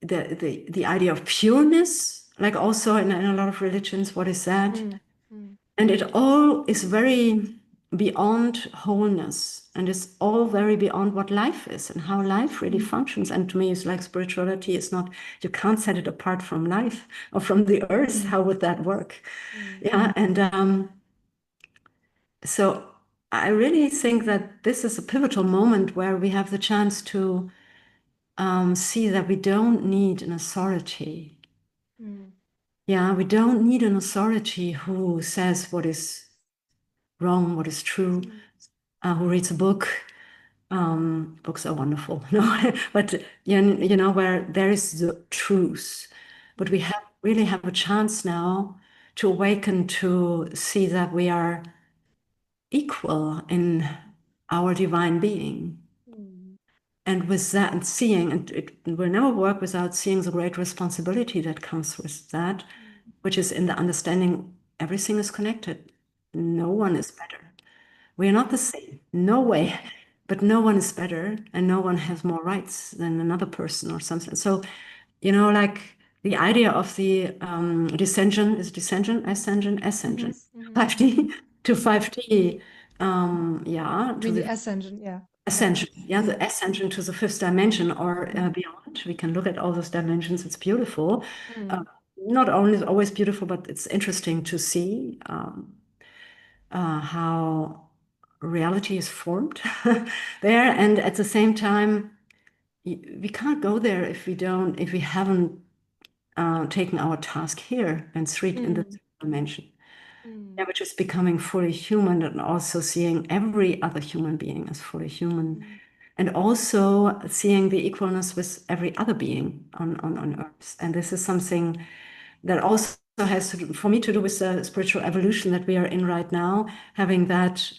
the idea of pureness, like also in a lot of religions, what is that? mm, mm, And it all is very beyond wholeness, and it's all very beyond what life is and how life really functions. And to me, it's like spirituality is not, you can't set it apart from life or from the earth. How would that work? mm, Yeah, and so I really think that this is a pivotal moment where we have the chance to see that we don't need an authority. mm, Yeah, we don't need an authority who says what is wrong, what is true, mm, who reads a book. Books are wonderful, no, but where there is the truth. But we mm, have really have a chance now to awaken to see that we are equal in our divine being. mm, And with that, and seeing, and it will never work without seeing the great responsibility that comes with that, mm, which is in the understanding everything is connected. No one mm, is better. We are not the same. No way. But no one is better and no one has more rights than another person or something. So, like the idea of the descension is mhm, ascension, mhm, 5D to mhm. 5D. Yeah, I to mean the the ascension, yeah, yeah. ascension, yeah, the ascension to the fifth dimension or beyond. We can look at all those dimensions. It's beautiful. Uh, Mm, not only always beautiful, but it's interesting to see how reality is formed there. And at the same time, we can't go there if we haven't taken our task here and in the mm, dimension. Yeah, mm, which is becoming fully human and also seeing every other human being as fully human. mm, And also seeing the equalness with every other being on mm, Earth. And this is something that also has for me to do with the spiritual evolution that we are in right now, having that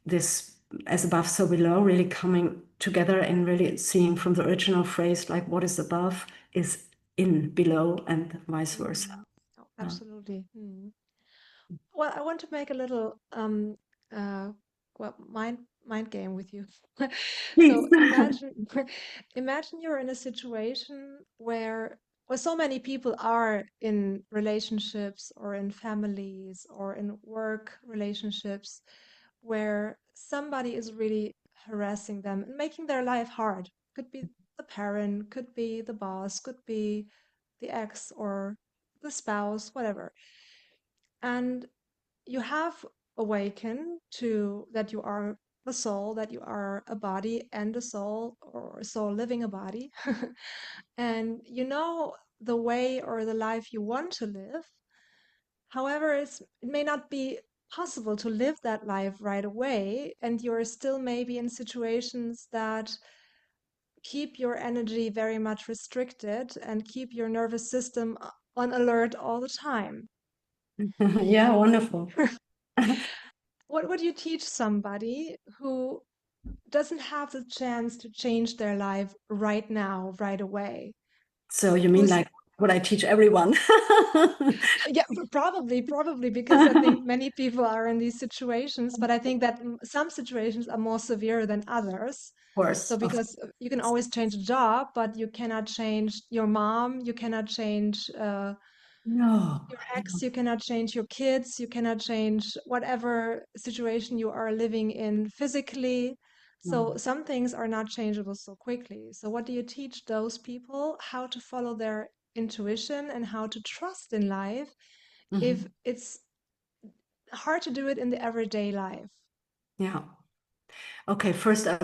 this as above, so below, really coming together and really seeing from the original phrase, like what is above is in below and vice versa. mm. Oh, absolutely. Mm. Well, I want to make a little well mind game with you. Please. So imagine imagine you're in a situation where so many people are in relationships or in families or in work relationships where somebody is really harassing them and making their life hard. Could be the parent, could be the boss, could be the ex or the spouse, whatever. And you have awakened to that you are the soul, that you are a body and a soul, or a soul living a body. And you know the way or the life you want to live. However, it may not be possible to live that life right away, and you're still maybe in situations that keep your energy very much restricted and keep your nervous system on alert all the time. Yeah, wonderful. What would you teach somebody who doesn't have the chance to change their life right now, right away? So you mean Who's like what I teach everyone? Yeah, probably because I think many people are in these situations, but I think that some situations are more severe than others. Course, So of because you can always change a job, but you cannot change your mom, you cannot change no, your no. ex, you cannot change your kids, you cannot change whatever situation you are living in physically. So No. some things are not changeable so quickly. So what do you teach those people? How to follow their intuition and how to trust in life if Mhm. it's hard to do it in the everyday life? Yeah. Okay, first I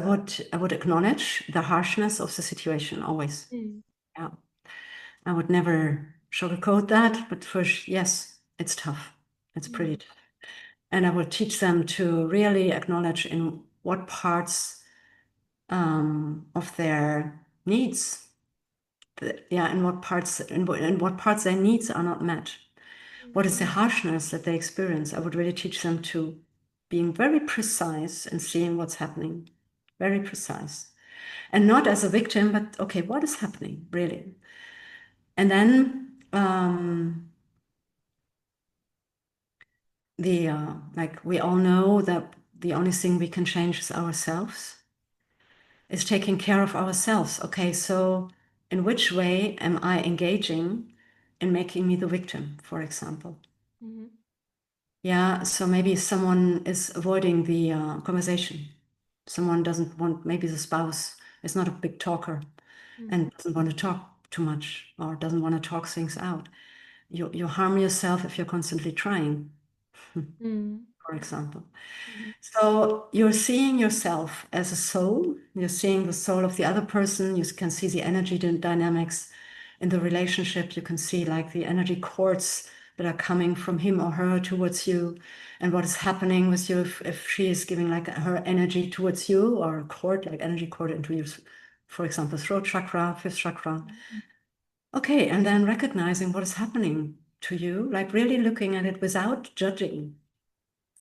would acknowledge the harshness of the situation always. Mm, Yeah. I would never sugarcoat that, but first, yes, it's tough. It's pretty mm, tough. And I would teach them to really acknowledge in what parts of their needs, yeah, in what parts their needs are not met. What mm, is the harshness that they experience? I would really teach them to being very precise and seeing what's happening, very precise. And not as a victim, but okay, what is happening really? And then like we all know that the only thing we can change is ourselves, is taking care of ourselves. Okay, so in which way am I engaging in making me the victim, for example? mm, Yeah, so maybe someone is avoiding the conversation. Someone doesn't want, maybe the spouse is not a big talker mm, and doesn't want to talk too much or doesn't want to talk things out. You harm yourself if you're constantly trying, mm, for example. mm, So you're seeing yourself as a soul. You're seeing the soul of the other person. You can see the energy dynamics in the relationship. You can see like the energy cords that are coming from him or her towards you, and what is happening with you if she is giving like her energy towards you, or a cord, like energy cord into your, for example, throat chakra, fifth chakra. Okay, and then recognizing what is happening to you, like really looking at it without judging.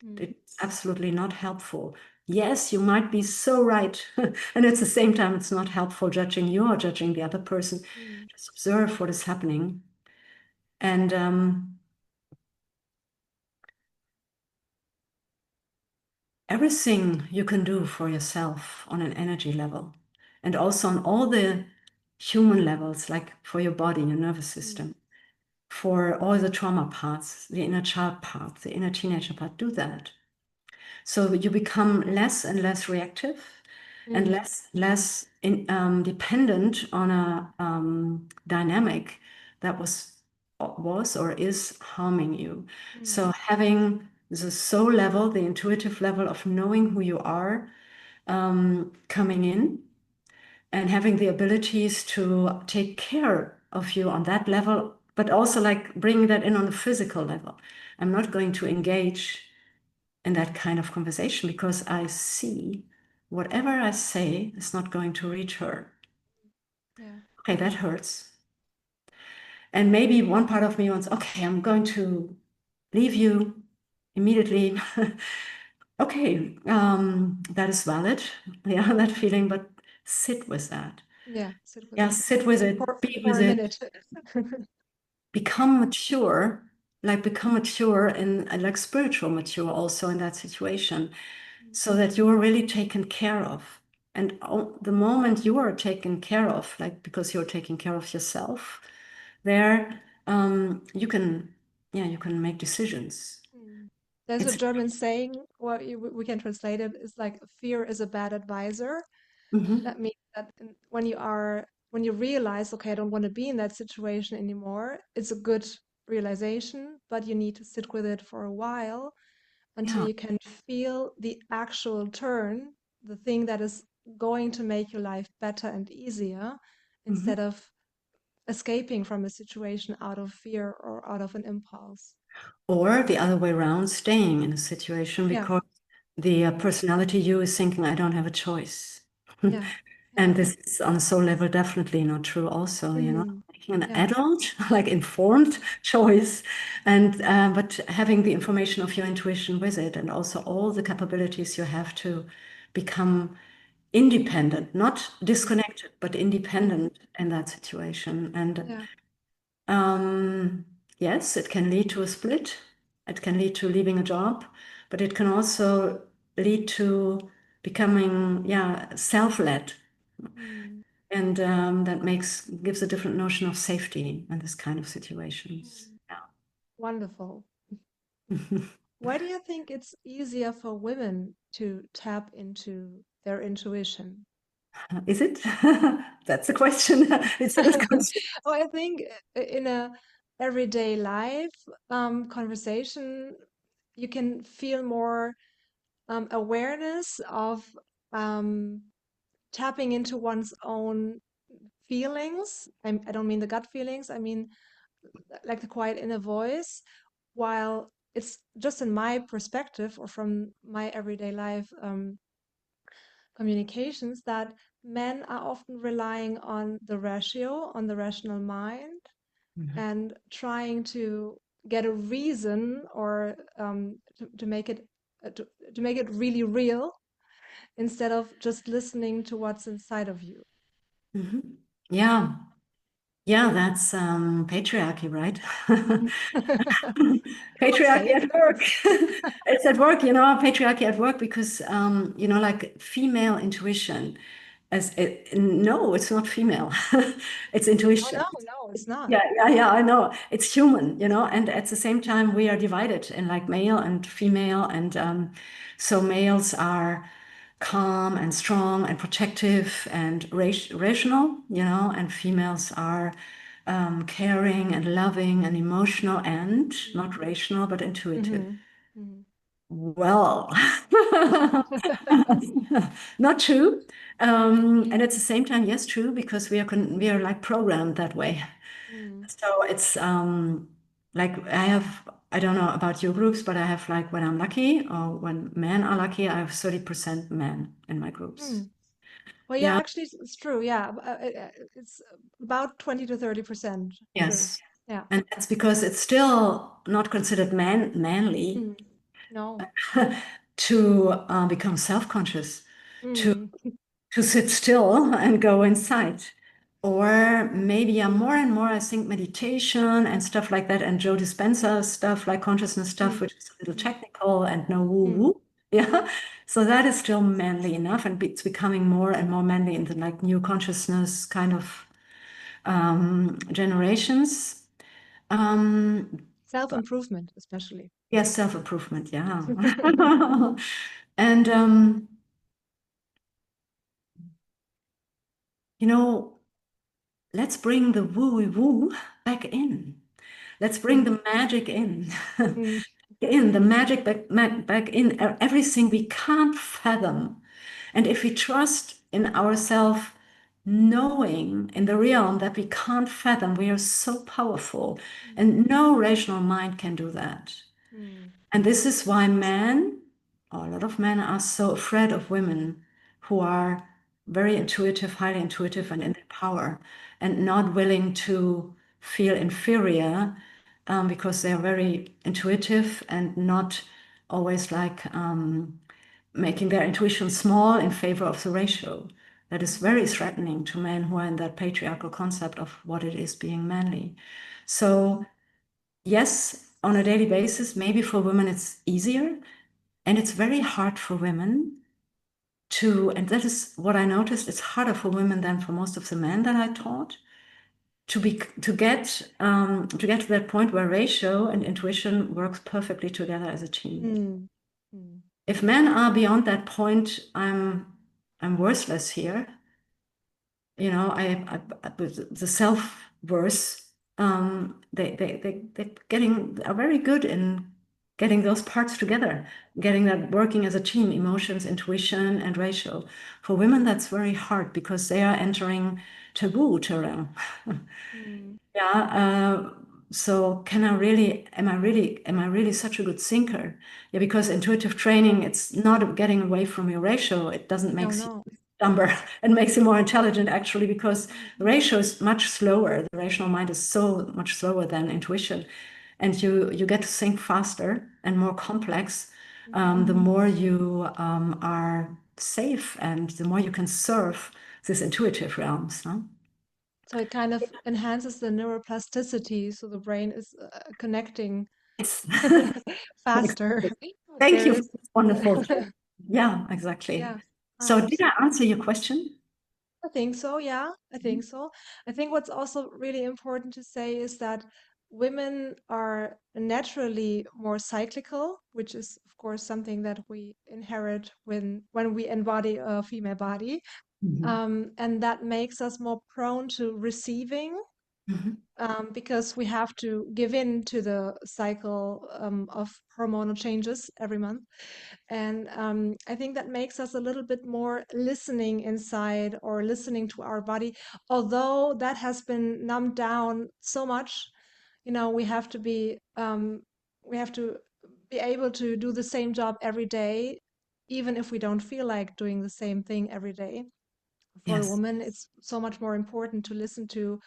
mm, It's absolutely not helpful. Yes, you might be so right. And at the same time, it's not helpful judging you or judging the other person. mm, Just observe what is happening. And everything you can do for yourself on an energy level and also on all the human levels, like for your body, your nervous mm, system, for all the trauma parts, the inner child part, the inner teenager part, do that. So you become less and less reactive and mm, dependent on a dynamic that was or is harming you. mm, So having the soul level, the intuitive level of knowing who you are, coming in and having the abilities to take care of you on that level, but also like bringing that in on a physical level. I'm not going to engage in that kind of conversation because I see whatever I say is not going to reach her. yeah, Okay, that hurts. And maybe one part of me wants, okay, I'm going to leave you immediately. Okay, that is valid. Yeah, that feeling, but sit with that. yeah. Sit with Yeah, it sit with it, for be for with a it, minute. become mature, like become mature and like spiritual mature also in that situation, so that you're really taken care of. And the moment you are taken care of, like because you're taking care of yourself, there you can make decisions. Mm. There's a It's German saying, or we can translate it, is like fear is a bad advisor. Mhm. That means that when you realize, okay, I don't want to be in that situation anymore, it's a good realization, but you need to sit with it for a while until Yeah. you can feel the actual turn, the thing that is going to make your life better and easier, Mhm. instead of escaping from a situation out of fear or out of an impulse. Or the other way around, staying in a situation Yeah, because the personality you is thinking, I don't have a choice. yeah, And yeah. this is on a soul level definitely not true also, Mm, making an yeah. adult, like informed choice, and but having the information of your intuition with it, and also all the capabilities you have to become independent, not Mm, disconnected, but mm, independent in that situation. And yeah. yes, it can lead to a split. It can lead to leaving a job, but it can also lead to becoming, yeah, self-led. Mm, And that gives a different notion of safety in this kind of situations. mm. Wonderful. Why do you think it's easier for women to tap into their intuition? Is it? That's a question. It's a good question. Oh, I think in a everyday life conversation, you can feel more awareness of um, tapping into one's own feelings. I don't mean the gut feelings. I mean like the quiet inner voice. While it's just in my perspective or from my everyday life communications that men are often relying on the ratio, on the rational mind, Mhm. and trying to get a reason or to make it to make it really real instead of just listening to what's inside of you. Mhm. Yeah. Yeah, that's patriarchy, right? Don't say Patriarchy it. at work. It's at work, patriarchy at work because, like female intuition no, it's not female. It's Oh intuition. no, no, it's not. Yeah, yeah, yeah, I know. It's human, and at the same time we are divided in like male and female. And so males are calm and strong and protective and rational, and females are caring and loving and emotional and not rational, but intuitive. Hmm. Hmm. Well, not true. And at the same time, yes, true, because we are like programmed that way. Mm. So it's like I don't know about your groups, but I have like when I'm lucky or when men are lucky, I have 30% men in my groups. Mm. Well, yeah, Yeah, actually, it's true. Yeah, it's about 20 to 30%. True. yes. Yeah. And that's because it's still not considered manly Mm. No. to become self-conscious, to Mm. to sit still and go inside. Or maybe more and more, I think meditation and stuff like that, and Joe Dispenza stuff, like consciousness stuff, Mm. which is a little Mm. technical and no Mm. woo-woo. Yeah. So that is still manly enough, and it's becoming more and more manly in the like new consciousness kind of generations. But Self-improvement, especially. yes, self-improvement, yeah. And you know, let's bring the woo back in. Let's bring Mm. the magic in. Mm. In the magic back in everything we can't fathom. And if we trust in ourselves, knowing in the realm that we can't fathom, we are so powerful, Mm. and no rational mind can do that. Mm. And this is why men, or a lot of men, are so afraid of women who are very intuitive, highly intuitive, and in their power, and not willing to feel inferior because they're very intuitive and not always like making their intuition small in favor of the ratio. That is Mm. very threatening to men who are in that patriarchal concept of what it is being manly. So yes, on a daily basis, maybe for women it's easier. And it's very hard for women and that is what I noticed, it's harder for women than for most of the men that I taught to get to that point where ratio and intuition works perfectly together as a team. Mm. Mm. If men are beyond that point, I'm worthless here. The self-worth, they're very good in getting those parts together, getting that working as a team, emotions, intuition, and ratio. For women, that's very hard because they are entering taboo terrain. Mm. Yeah. So am I really such a good thinker? Yeah, because intuitive training, it's not getting away from your ratio. It doesn't No, make you no. dumber. It makes you more intelligent, actually, because the Mm. ratio is much slower. The rational mind is so much slower than intuition. And you get to think faster and more complex, the more you are safe and the more you can serve these intuitive realms. No? So it kind of enhances the neuroplasticity, so the brain is connecting It's faster. Thank There you for is, this wonderful. Yeah, exactly. yeah, So did I absolutely. answer your question? I think so, yeah, I think so. I think what's also really important to say is that women are naturally more cyclical, which is, of course, something that we inherit when we embody a female body. Mhm. And that makes us more prone to receiving Mhm. because we have to give in to the cycle of hormonal changes every month. And I think that makes us a little bit more listening inside or listening to our body, although that has been numbed down so much. You know, we have to be able to do the same job every day, even if we don't feel like doing the same thing every day. For a Yes. woman, it's so much more important to listen to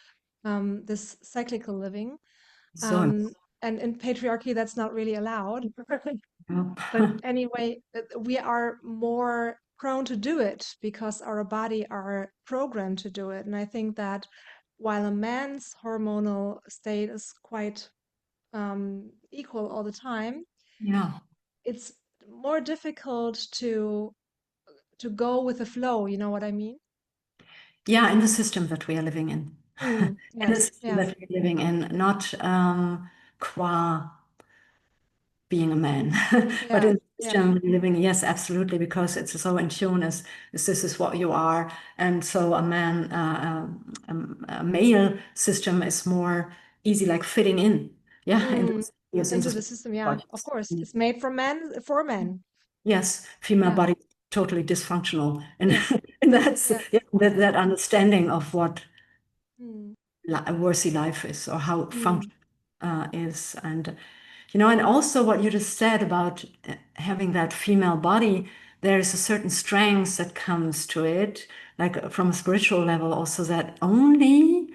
this cyclical living. So Um, and in patriarchy, that's not really allowed. But important. anyway, we are more prone to do it because our body are programmed to do it. And I think that while a man's hormonal state is quite equal all the time, Yeah. it's more difficult to go with the flow. You know what I mean? Yeah, in the system that we are living in. Mm, In the yes. system Yeah. that we're living in, not qua being a man, but Yeah. in the Yeah. system we're living, yes, absolutely, because it's so in tune as this is what you are. And so a male system is more easy, like fitting in. Yeah, in Mm, this, yes, in into this the system. Yeah. Of bodies. course, it's made for men for men. Yes, female Yeah. body totally dysfunctional, and Yes. and that's Yes. yeah, that understanding of what Mm, a worthy life is or how mm, function is, and and also what you just said about having that female body. There is a certain strength that comes to it, like from a spiritual level, also that only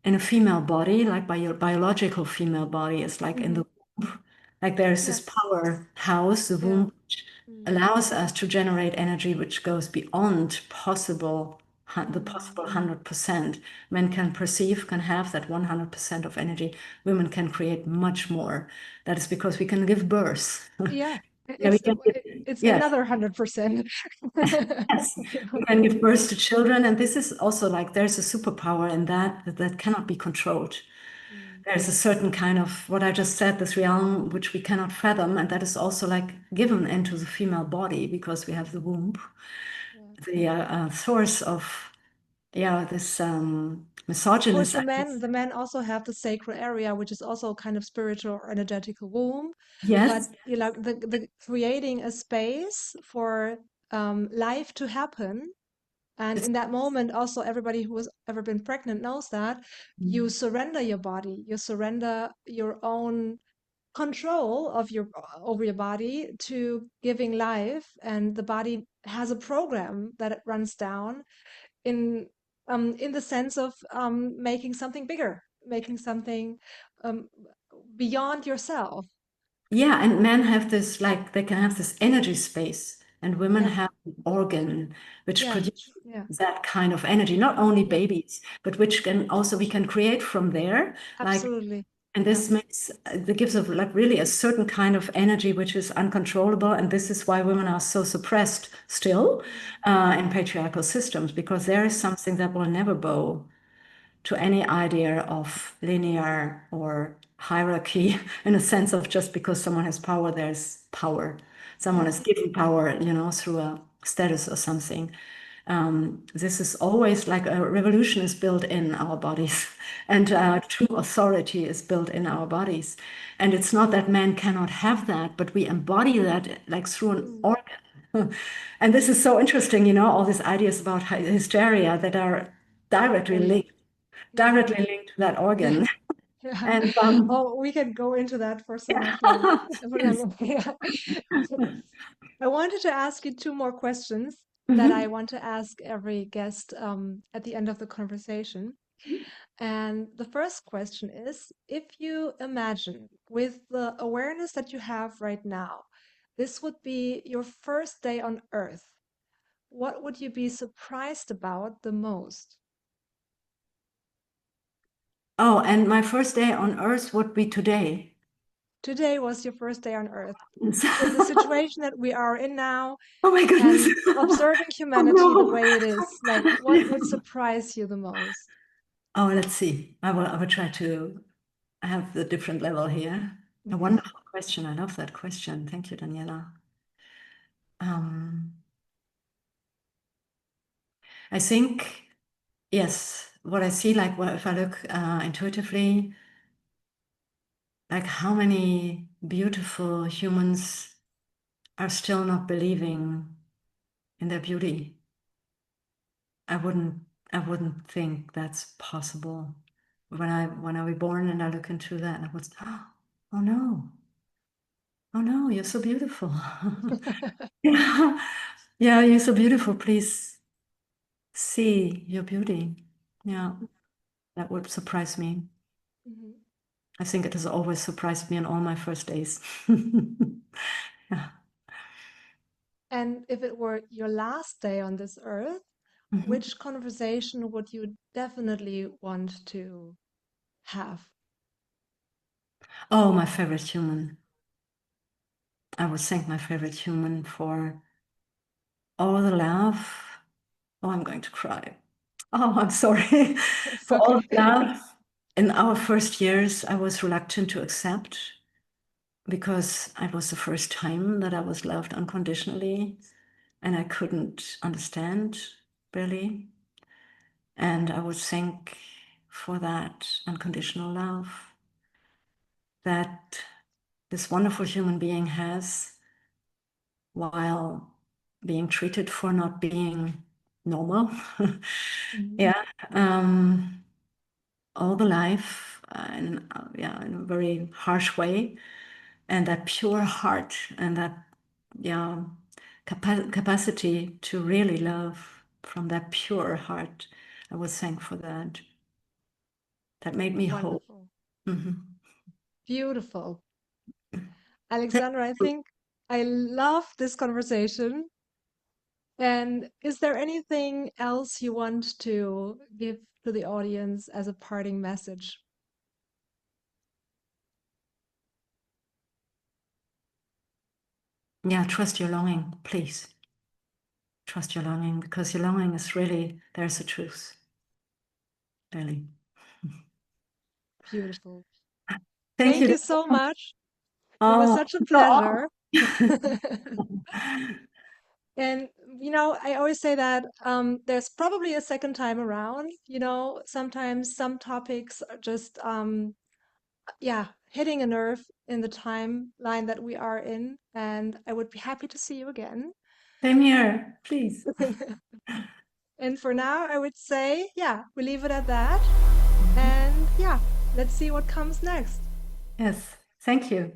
in a female body, like by your biological female body, is like in mhm. the womb. Like there's this Yes. powerhouse, the Yeah. womb, which Mm, allows us to generate energy which goes beyond the mm. possible 100%. Men can perceive, can have that 100% of energy. Women can create much more. That is because we can give birth. Yeah. Yeah, we It's can give, it's yes. another 100%. Yes, we can give birth to children, and this is also like there's a superpower in that cannot be controlled. Mm, There's a certain kind of what I just said, this realm which we cannot fathom, and that is also like given into the female body because we have the womb, yeah. the source of this Of course, misogynist. the men also have the sacral area, which is also kind of spiritual or energetical womb. But Yes, you know, the creating a space for life to happen. And it's in that moment, also everybody who has ever been pregnant knows that you surrender your body, you surrender your own control of your over your body to giving life, and the body has a program that it runs down in the sense of making something bigger, making something um, beyond yourself. Yeah, and men have this, like, they can have this energy space, and women Yeah, have an organ which yeah, produces yeah, that kind of energy, not only yeah, babies, but which can also we can create from there. Like, absolutely. and Yeah. this makes that gives of like really a certain kind of energy which is uncontrollable, and this is why women are so suppressed still Mm, in patriarchal systems, because there is something that will never bow to any idea of linear or hierarchy in a sense of just because someone has power, there's power. Someone yeah. is given power, through a status or something. This is always like a revolution is built in our bodies, and true authority is built in our bodies. And it's not that man cannot have that, but we embody that like through an Mm. organ. And this is so interesting, you know, all these ideas about hysteria that are directly Oh yeah. linked, Mm. directly linked to that organ. Yeah. And Oh, we can go into that for so much long. yeah, please. Yeah. I wanted to ask you two more questions that I Mhm. want to ask every guest at the end of the conversation. And the first question is, if you imagine with the awareness that you have right now, this would be your first day on Earth, what would you be surprised about the most? Oh, and my first day on Earth would be today. Today was your first day on Earth. In the situation that we are in now Oh my goodness. and observing Oh humanity the no. way it is, like what would surprise you the most? Oh, let's see. I will try to have the different level here. A Mhm. wonderful question. I love that question. Thank you, Daniela. Um, I think, yes, what I see, like if I look intuitively, like how many beautiful humans are still not believing in their beauty. I wouldn't I wouldn't think that's possible. When I was born and I look into that, I was, oh no, oh no, you're so beautiful. Yeah, yeah, you're so beautiful. Please see your beauty. Yeah, that would surprise me. Mhm. I think it has always surprised me on all my first days. Yeah. And if it were your last day on this earth, Mhm. which conversation would you definitely want to have? Oh, my favorite human. I would thank my favorite human for all the love. Oh, I'm going to cry. Oh, I'm sorry. It's For all okay. the love. In our first years, I was reluctant to accept because it was the first time that I was loved unconditionally and I couldn't understand really. And I would thank for that unconditional love that this wonderful human being has while being treated for not being normal. Mhm. Yeah. All the life yeah, in a very harsh way. And that pure heart and that, yeah, capacity to really love from that pure heart. I was thankful for that. That made me whole. Wonderful. Mhm. Beautiful. Thank Alexandra, I you. think I love this conversation. And is there anything else you want to give to the audience as a parting message? Yeah, trust your longing, please. Trust your longing because your longing is really, there's the truth, really. Beautiful. Thank Thank you. you so much. It was Oh, such a so pleasure. And, I always say that there's probably a second time around. Sometimes some topics are just, yeah, hitting a nerve in the timeline that we are in. And I would be happy to see you again. same here, please. And for now, I would say, yeah, we leave it at that. And yeah, let's see what comes next. Yes, thank you.